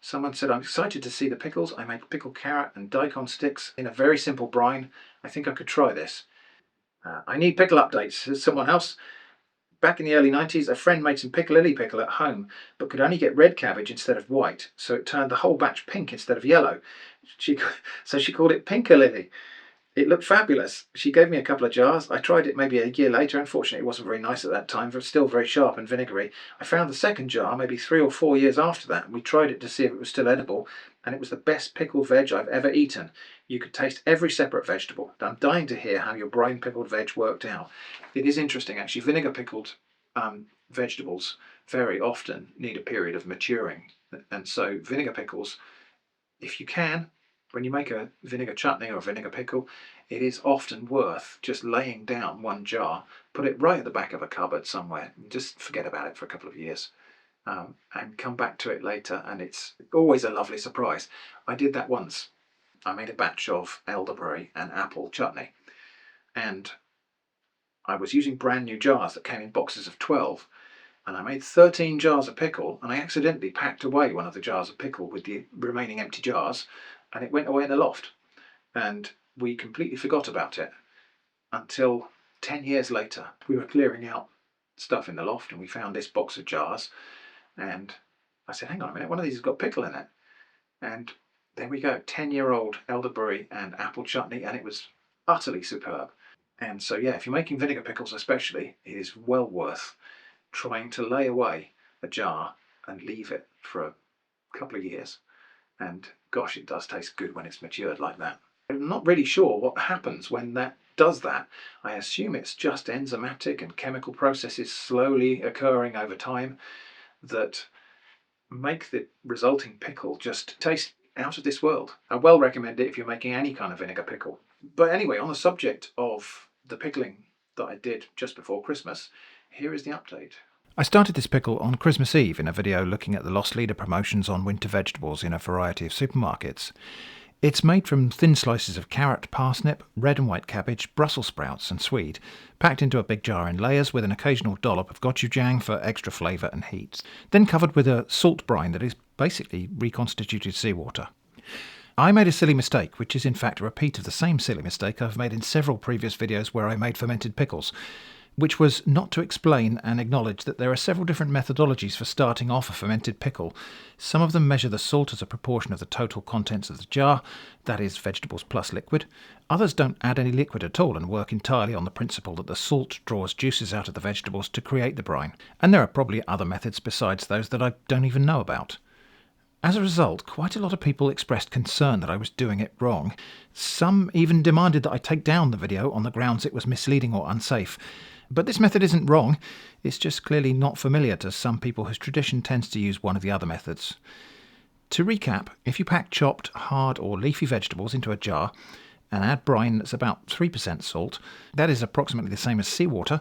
Someone said, I'm excited to see the pickles. I make pickled carrot and daikon sticks in a very simple brine. I think I could try this. I need pickle updates, says someone else. Back in the early 90s, a friend made some piccalilli pickle at home, but could only get red cabbage instead of white, so it turned the whole batch pink instead of yellow. So she called it piccalilli. It looked fabulous. She gave me a couple of jars. I tried it maybe a year later. Unfortunately, it wasn't very nice at that time, but still very sharp and vinegary. I found the second jar maybe 3 or 4 years after that, and we tried it to see if it was still edible, and it was the best pickled veg I've ever eaten. You could taste every separate vegetable. I'm dying to hear how your brine pickled veg worked out. It is interesting, actually. Vinegar pickled vegetables very often need a period of maturing, and so vinegar pickles, if you can, when you make a vinegar chutney or a vinegar pickle, it is often worth just laying down one jar, put it right at the back of a cupboard somewhere, and just forget about it for a couple of years, and come back to it later, and it's always a lovely surprise. I did that once. I made a batch of elderberry and apple chutney, and I was using brand new jars that came in boxes of 12, and I made 13 jars of pickle, and I accidentally packed away one of the jars of pickle with the remaining empty jars, and it went away in the loft, and we completely forgot about it until 10 years later. We were clearing out stuff in the loft and we found this box of jars, and I said, hang on a minute, one of these has got pickle in it, and there we go, 10-year-old elderberry and apple chutney, and it was utterly superb. And so yeah, if you're making vinegar pickles especially, it is well worth trying to lay away a jar and leave it for a couple of years. And gosh, it does taste good when it's matured like that. I'm not really sure what happens when that does that. I assume it's just enzymatic and chemical processes slowly occurring over time that make the resulting pickle just taste out of this world. I well recommend it if you're making any kind of vinegar pickle. But anyway, on the subject of the pickling that I did just before Christmas, here is the update. I started this pickle on Christmas Eve in a video looking at the loss leader promotions on winter vegetables in a variety of supermarkets. It's made from thin slices of carrot, parsnip, red and white cabbage, Brussels sprouts and swede, packed into a big jar in layers with an occasional dollop of gochujang for extra flavour and heat, then covered with a salt brine that is basically reconstituted seawater. I made a silly mistake, which is in fact a repeat of the same silly mistake I've made in several previous videos where I made fermented pickles, which was not to explain and acknowledge that there are several different methodologies for starting off a fermented pickle. Some of them measure the salt as a proportion of the total contents of the jar, that is, vegetables plus liquid. Others don't add any liquid at all and work entirely on the principle that the salt draws juices out of the vegetables to create the brine. And there are probably other methods besides those that I don't even know about. As a result, quite a lot of people expressed concern that I was doing it wrong. Some even demanded that I take down the video on the grounds it was misleading or unsafe. But this method isn't wrong, it's just clearly not familiar to some people whose tradition tends to use one of the other methods. To recap, if you pack chopped, hard or leafy vegetables into a jar and add brine that's about 3% salt, that is approximately the same as seawater,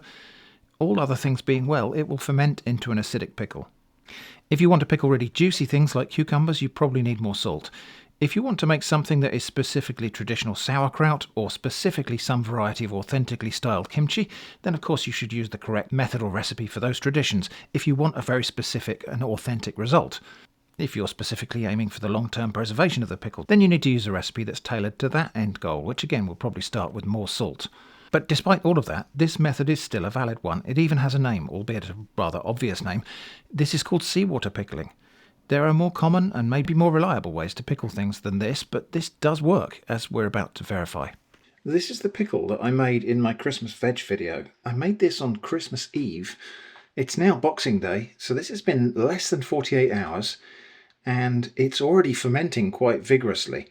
all other things being well, it will ferment into an acidic pickle. If you want to pickle really juicy things like cucumbers, you probably need more salt. If you want to make something that is specifically traditional sauerkraut or specifically some variety of authentically styled kimchi, then of course you should use the correct method or recipe for those traditions if you want a very specific and authentic result. If you're specifically aiming for the long-term preservation of the pickle, then you need to use a recipe that's tailored to that end goal, which again will probably start with more salt. But despite all of that, this method is still a valid one. It even has a name, albeit a rather obvious name. This is called seawater pickling. There are more common and maybe more reliable ways to pickle things than this, but this does work, as we're about to verify. This is the pickle that I made in my Christmas veg video. I made this on Christmas Eve. It's now Boxing Day, so this has been less than 48 hours, and it's already fermenting quite vigorously.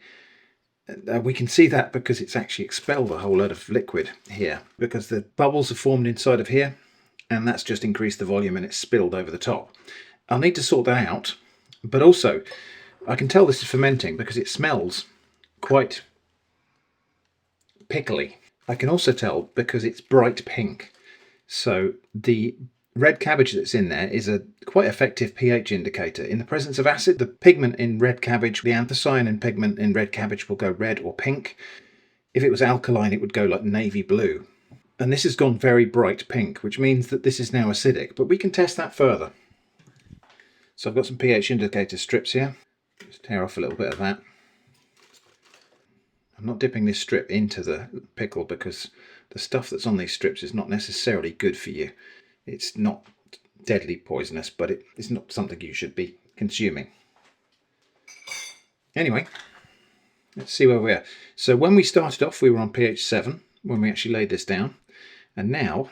We can see that because it's actually expelled a whole load of liquid here, because the bubbles have formed inside of here, and that's just increased the volume and it's spilled over the top. I'll need to sort that out, but also I can tell this is fermenting because it smells quite pickly. I can also tell because it's bright pink. So the red cabbage that's in there is a quite effective pH indicator. In the presence of acid, the pigment in red cabbage, the anthocyanin pigment in red cabbage will go red or pink. If it was alkaline, it would go like navy blue. And this has gone very bright pink, which means that this is now acidic, but we can test that further. So I've got some pH indicator strips here. Just tear off a little bit of that. I'm not dipping this strip into the pickle because the stuff that's on these strips is not necessarily good for you. It's not deadly poisonous, but it's not something you should be consuming. Anyway, let's see where we are. So when we started off, we were on pH 7 when we actually laid this down. And now,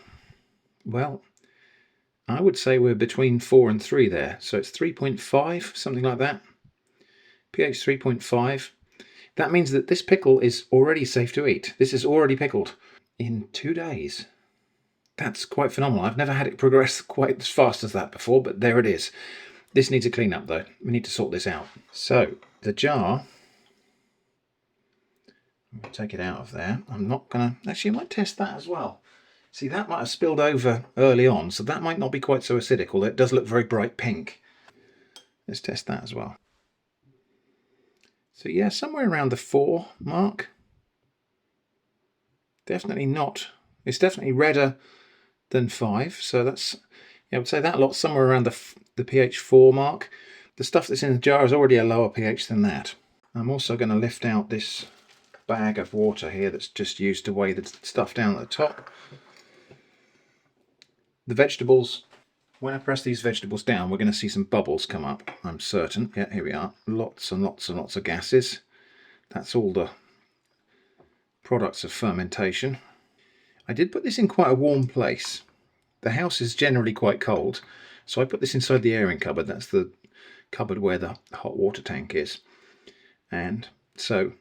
well, I would say we're between 4 and 3 there. So it's 3.5, something like that. pH 3.5. That means that this pickle is already safe to eat. This is already pickled in 2 days. That's quite phenomenal. I've never had it progress quite as fast as that before, but there it is. This needs a clean up though. We need to sort this out. So the jar, I'll take it out of there. I'm not gonna, actually I might test that as well. See, that might have spilled over early on, so that might not be quite so acidic, although it does look very bright pink. Let's test that as well. So yeah, somewhere around the 4 mark. Definitely not, it's definitely redder than 5, so that's, yeah, I would say that lot somewhere around the pH 4 mark. The stuff that's in the jar is already a lower pH than that. I'm also going to lift out this bag of water here that's just used to weigh the stuff down at the top. The vegetables, when I press these vegetables down, we're going to see some bubbles come up, I'm certain. Yeah, here we are. Lots and lots and lots of gases. That's all the products of fermentation. I did put this in quite a warm place. The house is generally quite cold, so I put this inside the airing cupboard. That's the cupboard where the hot water tank is. And so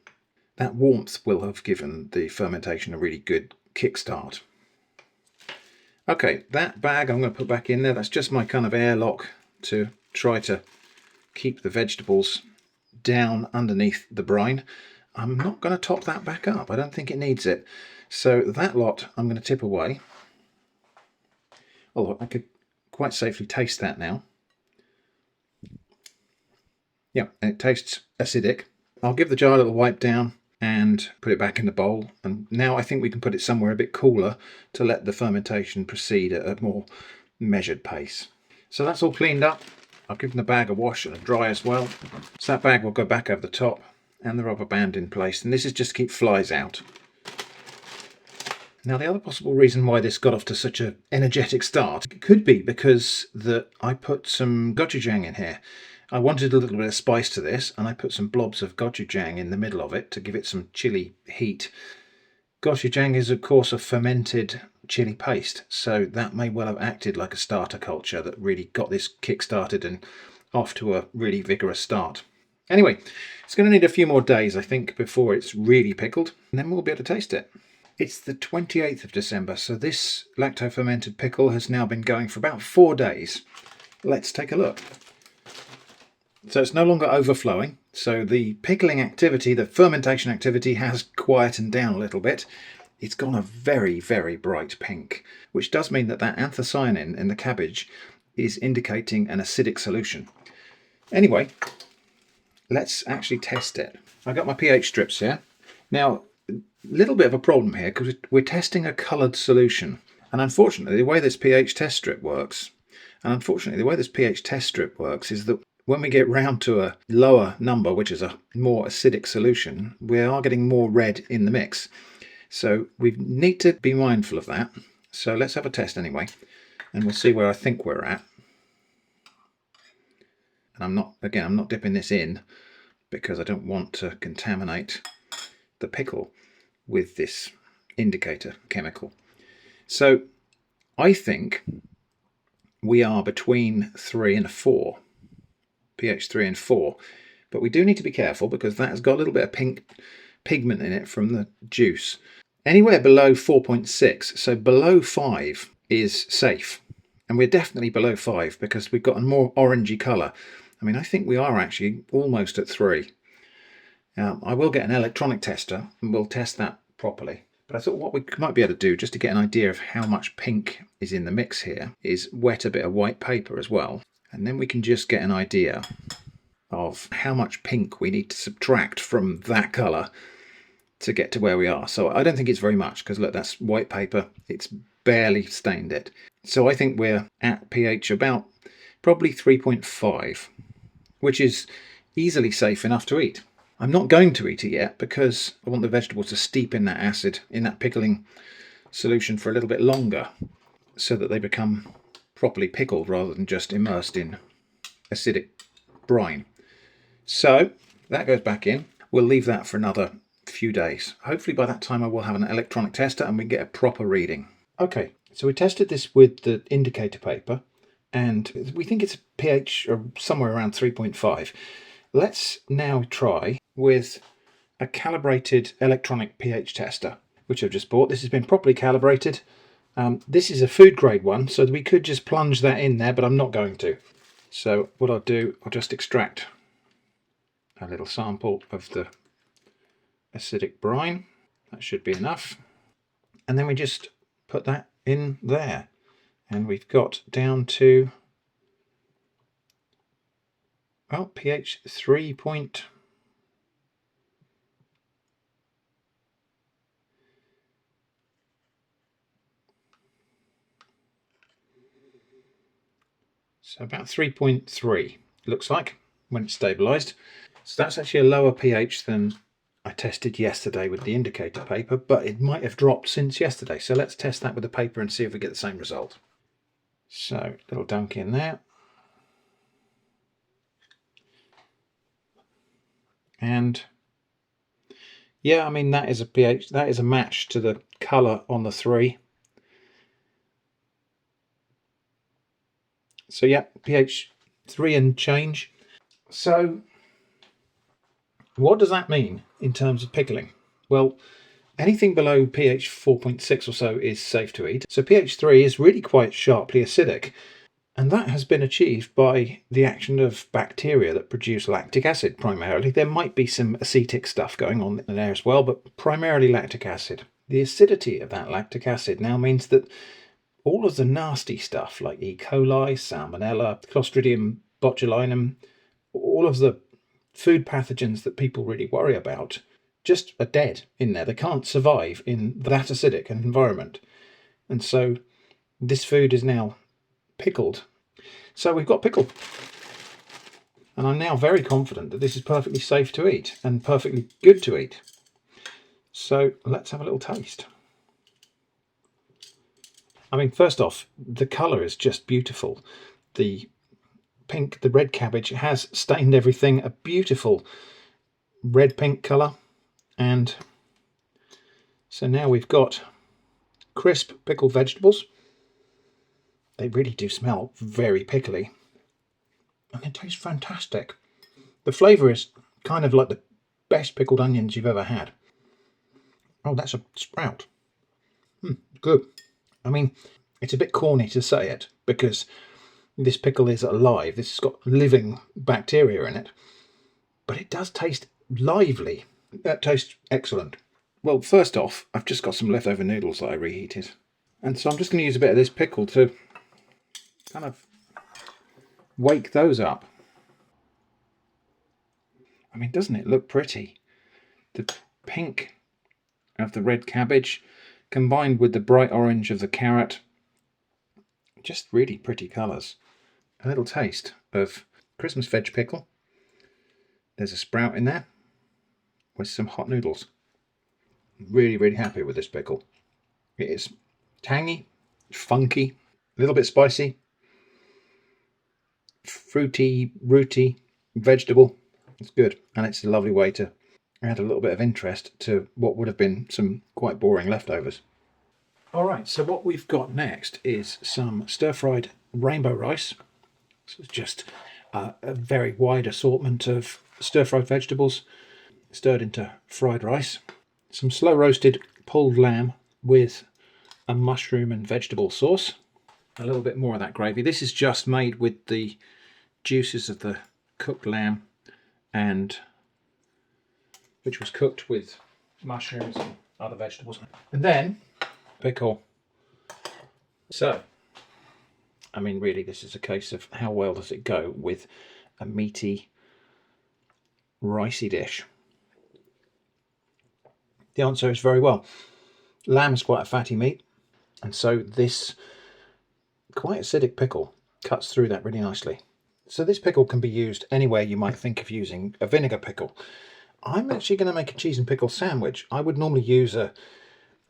that warmth will have given the fermentation a really good kickstart. Okay, that bag I'm going to put back in there. That's just my kind of airlock to try to keep the vegetables down underneath the brine. I'm not going to top that back up. I don't think it needs it. So that lot I'm going to tip away. Although I could quite safely taste that now. Yeah, and it tastes acidic. I'll give the jar a little wipe down and put it back in the bowl. And now I think we can put it somewhere a bit cooler to let the fermentation proceed at a more measured pace. So that's all cleaned up. I've given the bag a wash and a dry as well. So that bag will go back over the top. and the rubber band in place, and this is just to keep flies out. Now, the other possible reason why this got off to such an energetic start could be because I put some gochujang in here. I wanted a little bit of spice to this, and I put some blobs of gochujang in the middle of it to give it some chili heat. Gochujang is, of course, a fermented chili paste, so that may well have acted like a starter culture that really got this kick-started and off to a really vigorous start. Anyway, it's going to need a few more days, I think, before it's really pickled, and then we'll be able to taste it. It's the 28th of December, so this lacto-fermented pickle has now been going for about 4 days. Let's take a look. So it's no longer overflowing, so the pickling activity, the fermentation activity, has quietened down a little bit. It's gone a very, very bright pink, which does mean that anthocyanin in the cabbage is indicating an acidic solution. Anyway, let's actually test it. I've got my pH strips here. Now, little bit of a problem here because we're testing a coloured solution, and unfortunately the way this pH test strip works is that when we get round to a lower number, which is a more acidic solution, we are getting more red in the mix. So we need to be mindful of that. So let's have a test anyway, and we'll see where I think we're at. And I'm not dipping this in because I don't want to contaminate the pickle with this indicator chemical. So I think we are between 3 and 4, pH 3 and 4, but we do need to be careful because that has got a little bit of pink pigment in it from the juice. Anywhere below 4.6, so below 5 is safe, and we're definitely below 5 because we've got a more orangey colour. I mean, I think we are actually almost at 3. I will get an electronic tester and we'll test that properly. But I thought what we might be able to do, just to get an idea of how much pink is in the mix here, is wet a bit of white paper as well. And then we can just get an idea of how much pink we need to subtract from that colour to get to where we are. So I don't think it's very much, because look, that's white paper. It's barely stained it. So I think we're at pH about probably 3.5, which is easily safe enough to eat. I'm not going to eat it yet because I want the vegetables to steep in that acid, in that pickling solution for a little bit longer, so that they become properly pickled rather than just immersed in acidic brine. So that goes back in. We'll leave that for another few days. Hopefully by that time I will have an electronic tester and we get a proper reading. Okay, so we tested this with the indicator paper and we think it's a pH of somewhere around 3.5. Let's now try with a calibrated electronic pH tester, which I've just bought. This has been properly calibrated. This is a food grade one, so we could just plunge that in there, but I'm not going to. So what I'll do, I'll just extract a little sample of the acidic brine. That should be enough. And then we just put that in there. And we've got down to, well, pH 3. So about 3.3 looks like when it's stabilised. So that's actually a lower pH than I tested yesterday with the indicator paper, but it might have dropped since yesterday. So let's test that with the paper and see if we get the same result. So little dunk in there. And yeah, I mean, that is a pH, that is a match to the colour on the 3. So yeah, pH 3 and change. So what does that mean in terms of pickling? Well, anything below pH 4.6 or so is safe to eat. So pH 3 is really quite sharply acidic. And that has been achieved by the action of bacteria that produce lactic acid primarily. There might be some acetic stuff going on in there as well, but primarily lactic acid. The acidity of that lactic acid now means that all of the nasty stuff like E. coli, Salmonella, Clostridium botulinum, all of the food pathogens that people really worry about just are dead in there. They can't survive in that acidic environment. And so this food is now pickled. So we've got pickle. And I'm now very confident that this is perfectly safe to eat and perfectly good to eat. So let's have a little taste. I mean, first off, the colour is just beautiful. The pink, the red cabbage has stained everything, a beautiful red-pink colour. And so now we've got crisp pickled vegetables. They really do smell very pickly. And it tastes fantastic. The flavour is kind of like the best pickled onions you've ever had. Oh, that's a sprout. Good. I mean, it's a bit corny to say it because this pickle is alive. This has got living bacteria in it. But it does taste lively. That tastes excellent. Well, first off, I've just got some leftover noodles that I reheated. And so I'm just going to use a bit of this pickle to kind of wake those up. I mean, doesn't it look pretty? The pink of the red cabbage combined with the bright orange of the carrot. Just really pretty colours. A little taste of Christmas veg pickle. There's a sprout in there with some hot noodles. Really, really happy with this pickle. It is tangy, funky, a little bit spicy, fruity, rooty, vegetable. It's good, and it's a lovely way to add a little bit of interest to what would have been some quite boring leftovers. Alright, so what we've got next is some stir-fried rainbow rice. This is just a very wide assortment of stir-fried vegetables stirred into fried rice. Some slow-roasted pulled lamb with a mushroom and vegetable sauce. A little bit more of that gravy. This is just made with the juices of the cooked lamb, and which was cooked with mushrooms and other vegetables. And then pickle. So, I mean, really, this is a case of how well does it go with a meaty, ricey dish. The answer is very well. Lamb is quite a fatty meat, and so this quite acidic pickle cuts through that really nicely. So this pickle can be used anywhere you might think of using a vinegar pickle. I'm actually going to make a cheese and pickle sandwich. I would normally use a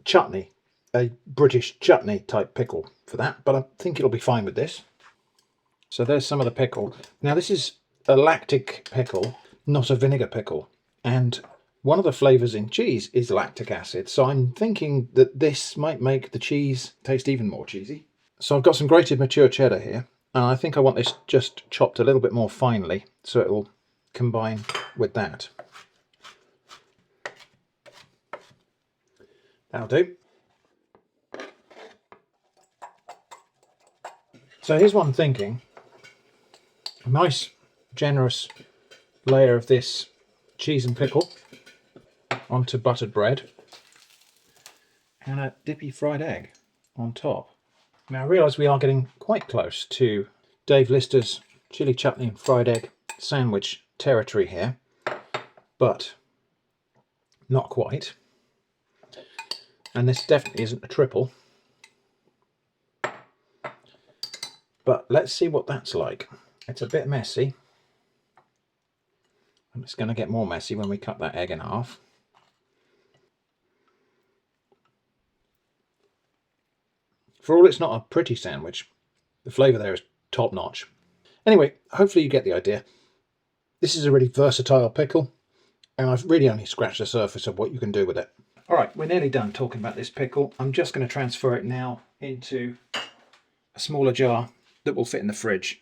chutney, a British chutney type pickle for that, but I think it'll be fine with this. So there's some of the pickle. Now this is a lactic pickle, not a vinegar pickle, and one of the flavours in cheese is lactic acid, so I'm thinking that this might make the cheese taste even more cheesy. So I've got some grated mature cheddar here, and I think I want this just chopped a little bit more finely so it will combine with that. That'll do. So here's what I'm thinking. A nice generous layer of this cheese and pickle onto buttered bread and a dippy fried egg on top. Now I realise we are getting quite close to Dave Lister's chilli chutney and fried egg sandwich territory here, but not quite. And this definitely isn't a triple. But let's see what that's like. It's a bit messy. And it's going to get more messy when we cut that egg in half. For all it's not a pretty sandwich, the flavour there is top notch. Anyway, hopefully you get the idea. This is a really versatile pickle, and I've really only scratched the surface of what you can do with it. Alright, we're nearly done talking about this pickle. I'm just going to transfer it now into a smaller jar that will fit in the fridge.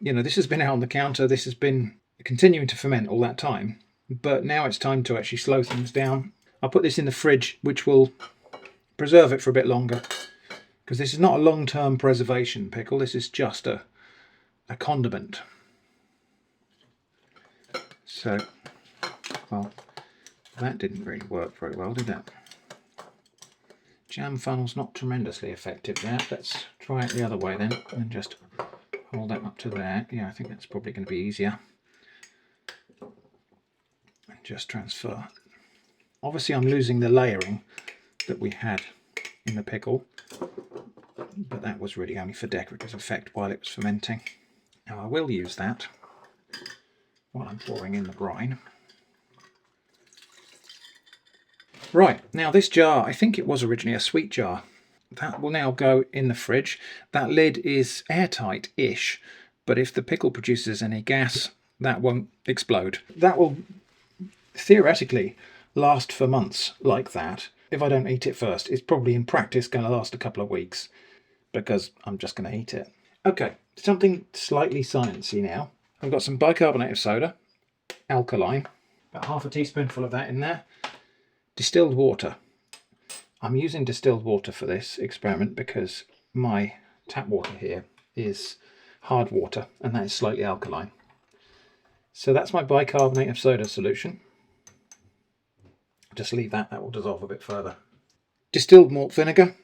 You know, this has been out on the counter, this has been continuing to ferment all that time, but now it's time to actually slow things down. I'll put this in the fridge, which will preserve it for a bit longer, because this is not a long-term preservation pickle, this is just a condiment. So, well, that didn't really work very well, did it? Jam funnel's not tremendously effective there. Let's try it the other way then, and just hold that up to there. Yeah, I think that's probably going to be easier. And just transfer. Obviously I'm losing the layering that we had in the pickle, but that was really only for decorative effect while it was fermenting. Now I will use that while I'm pouring in the brine. Right, now this jar, I think it was originally a sweet jar. That will now go in the fridge. That lid is airtight-ish, but if the pickle produces any gas, that won't explode. That will theoretically last for months like that. If I don't eat it first, it's probably in practice going to last a couple of weeks because I'm just going to eat it. Okay, something slightly sciencey now. I've got some bicarbonate of soda, alkaline, about half a teaspoonful of that in there. Distilled water. I'm using distilled water for this experiment because my tap water here is hard water and that is slightly alkaline. So that's my bicarbonate of soda solution. Just leave that, that will dissolve a bit further. Distilled malt vinegar,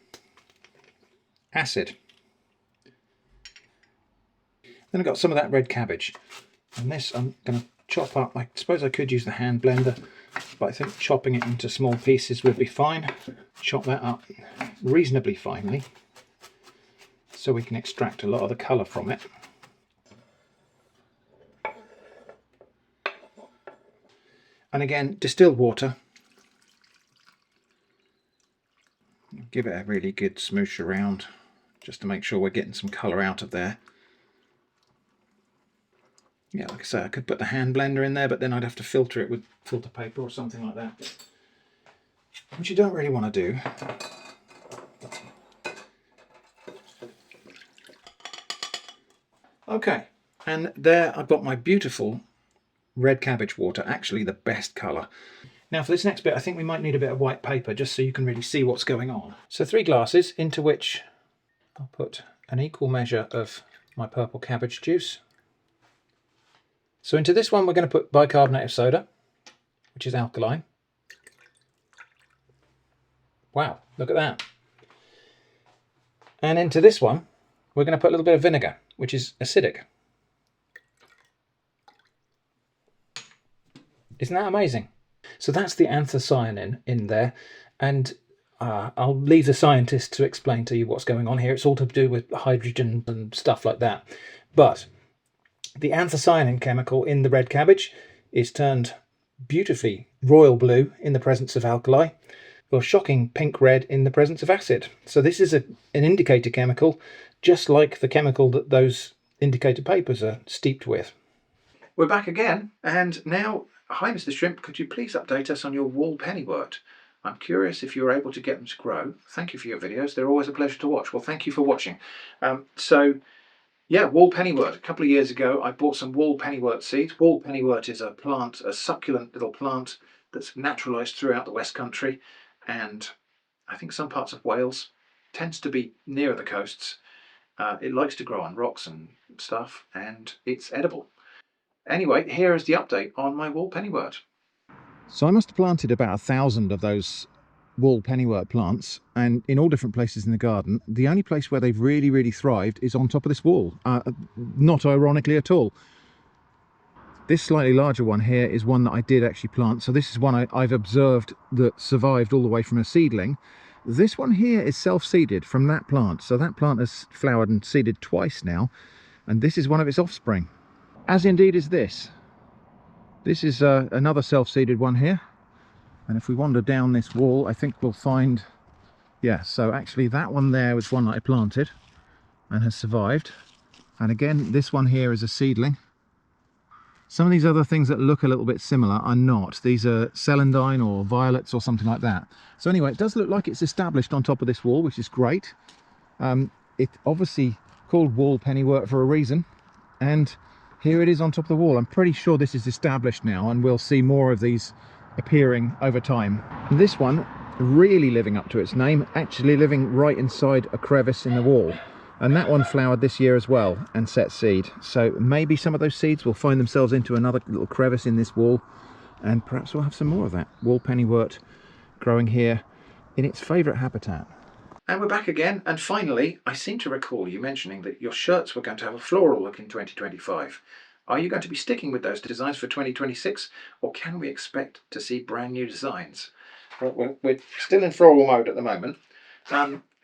acid. Then I've got some of that red cabbage. And this I'm going to chop up. I suppose I could use the hand blender, but I think chopping it into small pieces would be fine. Chop that up reasonably finely so we can extract a lot of the colour from it. And again, distilled water. Give it a really good smoosh around just to make sure we're getting some colour out of there. Yeah, like I say, I could put the hand blender in there, but then I'd have to filter it with filter paper or something like that, which you don't really want to do. Okay, and there I've got my beautiful red cabbage water, actually the best colour. Now for this next bit, I think we might need a bit of white paper just so you can really see what's going on. So 3 glasses into which I'll put an equal measure of my purple cabbage juice. So into this one we're going to put bicarbonate of soda, which is alkaline. Wow, look at that. And into this one we're going to put a little bit of vinegar, which is acidic. Isn't that amazing? So that's the anthocyanin in there, and I'll leave the scientists to explain to you what's going on here. It's all to do with hydrogen and stuff like that. But the anthocyanin chemical in the red cabbage is turned beautifully royal blue in the presence of alkali, or shocking pink red in the presence of acid. So this is an indicator chemical, just like the chemical that those indicator papers are steeped with. We're back again, and now, hi Mr. Shrimp, could you please update us on your wall Pennywort? I'm curious if you were able to get them to grow. Thank you for your videos, they're always a pleasure to watch. Well, thank you for watching. Yeah, wall Pennywort. A couple of years ago I bought some wall Pennywort seeds. Wall Pennywort is a plant, a succulent little plant that's naturalised throughout the West Country, and I think some parts of Wales. Tends to be nearer the coasts. It likes to grow on rocks and stuff, and it's edible. Anyway, here is the update on my wall Pennywort. So I must have planted about 1,000 of those wall Pennywort plants, and in all different places in the garden. The only place where they've really thrived is on top of this wall, not ironically at all. This slightly larger one here is one that I did actually plant, so this is one I've observed that survived all the way from a seedling. This one here is self-seeded from that plant, so that plant has flowered and seeded twice now, and this is one of its offspring. As indeed is this. This is another self-seeded one here, and if we wander down this wall I think we'll find, yeah, so actually that one there was one that I planted and has survived, and again this one here is a seedling. Some of these other things that look a little bit similar are not. These are celandine or violets or something like that. So anyway, it does look like it's established on top of this wall, which is great. It's obviously called wall Pennywort for a reason, and here it is on top of the wall. I'm pretty sure this is established now, and we'll see more of these appearing over time. And this one, really living up to its name, actually living right inside a crevice in the wall. And that one flowered this year as well and set seed. So maybe some of those seeds will find themselves into another little crevice in this wall, and perhaps we'll have some more of that wall Pennywort growing here in its favourite habitat. And we're back again, and finally, I seem to recall you mentioning that your shirts were going to have a floral look in 2025. Are you going to be sticking with those designs for 2026, or can we expect to see brand new designs? Well, we're still in floral mode at the moment.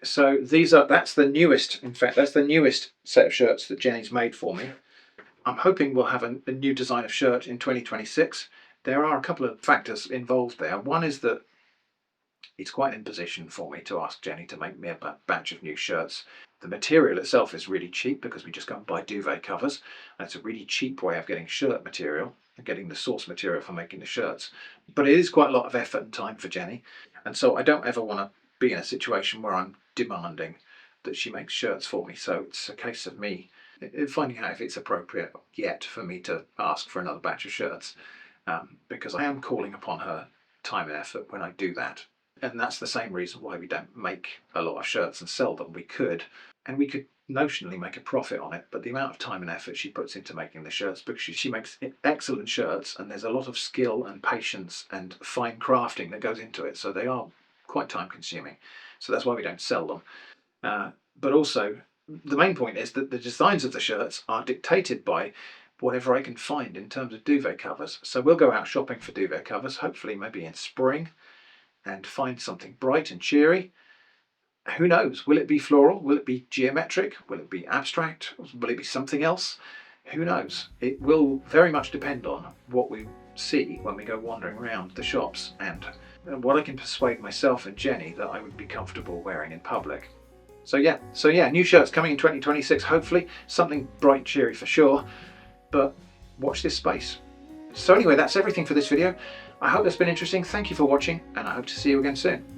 So that's the newest, in fact, that's the newest set of shirts that Jenny's made for me. I'm hoping we'll have a new design of shirt in 2026. There are a couple of factors involved there. One is that it's quite an imposition for me to ask Jenny to make me a batch of new shirts. The material itself is really cheap because we just go and buy duvet covers. And it's a really cheap way of getting shirt material and getting the source material for making the shirts. But it is quite a lot of effort and time for Jenny. And so I don't ever want to be in a situation where I'm demanding that she makes shirts for me. So it's a case of me finding out if it's appropriate yet for me to ask for another batch of shirts, because I am calling upon her time and effort when I do that. And that's the same reason why we don't make a lot of shirts and sell them. We could notionally make a profit on it, but the amount of time and effort she puts into making the shirts, because she makes excellent shirts, and there's a lot of skill and patience and fine crafting that goes into it, so they are quite time consuming. So that's why we don't sell them. But also, the main point is that the designs of the shirts are dictated by whatever I can find in terms of duvet covers. So we'll go out shopping for duvet covers, hopefully maybe in spring, and find something bright and cheery. Who knows? Will it be floral? Will it be geometric? Will it be abstract? Will it be something else? Who knows? It will very much depend on what we see when we go wandering around the shops, and what I can persuade myself and Jenny that I would be comfortable wearing in public. So yeah, new shirts coming in 2026, hopefully. Something bright and cheery for sure, but watch this space. So anyway, that's everything for this video. I hope that's been interesting. Thank you for watching, and I hope to see you again soon.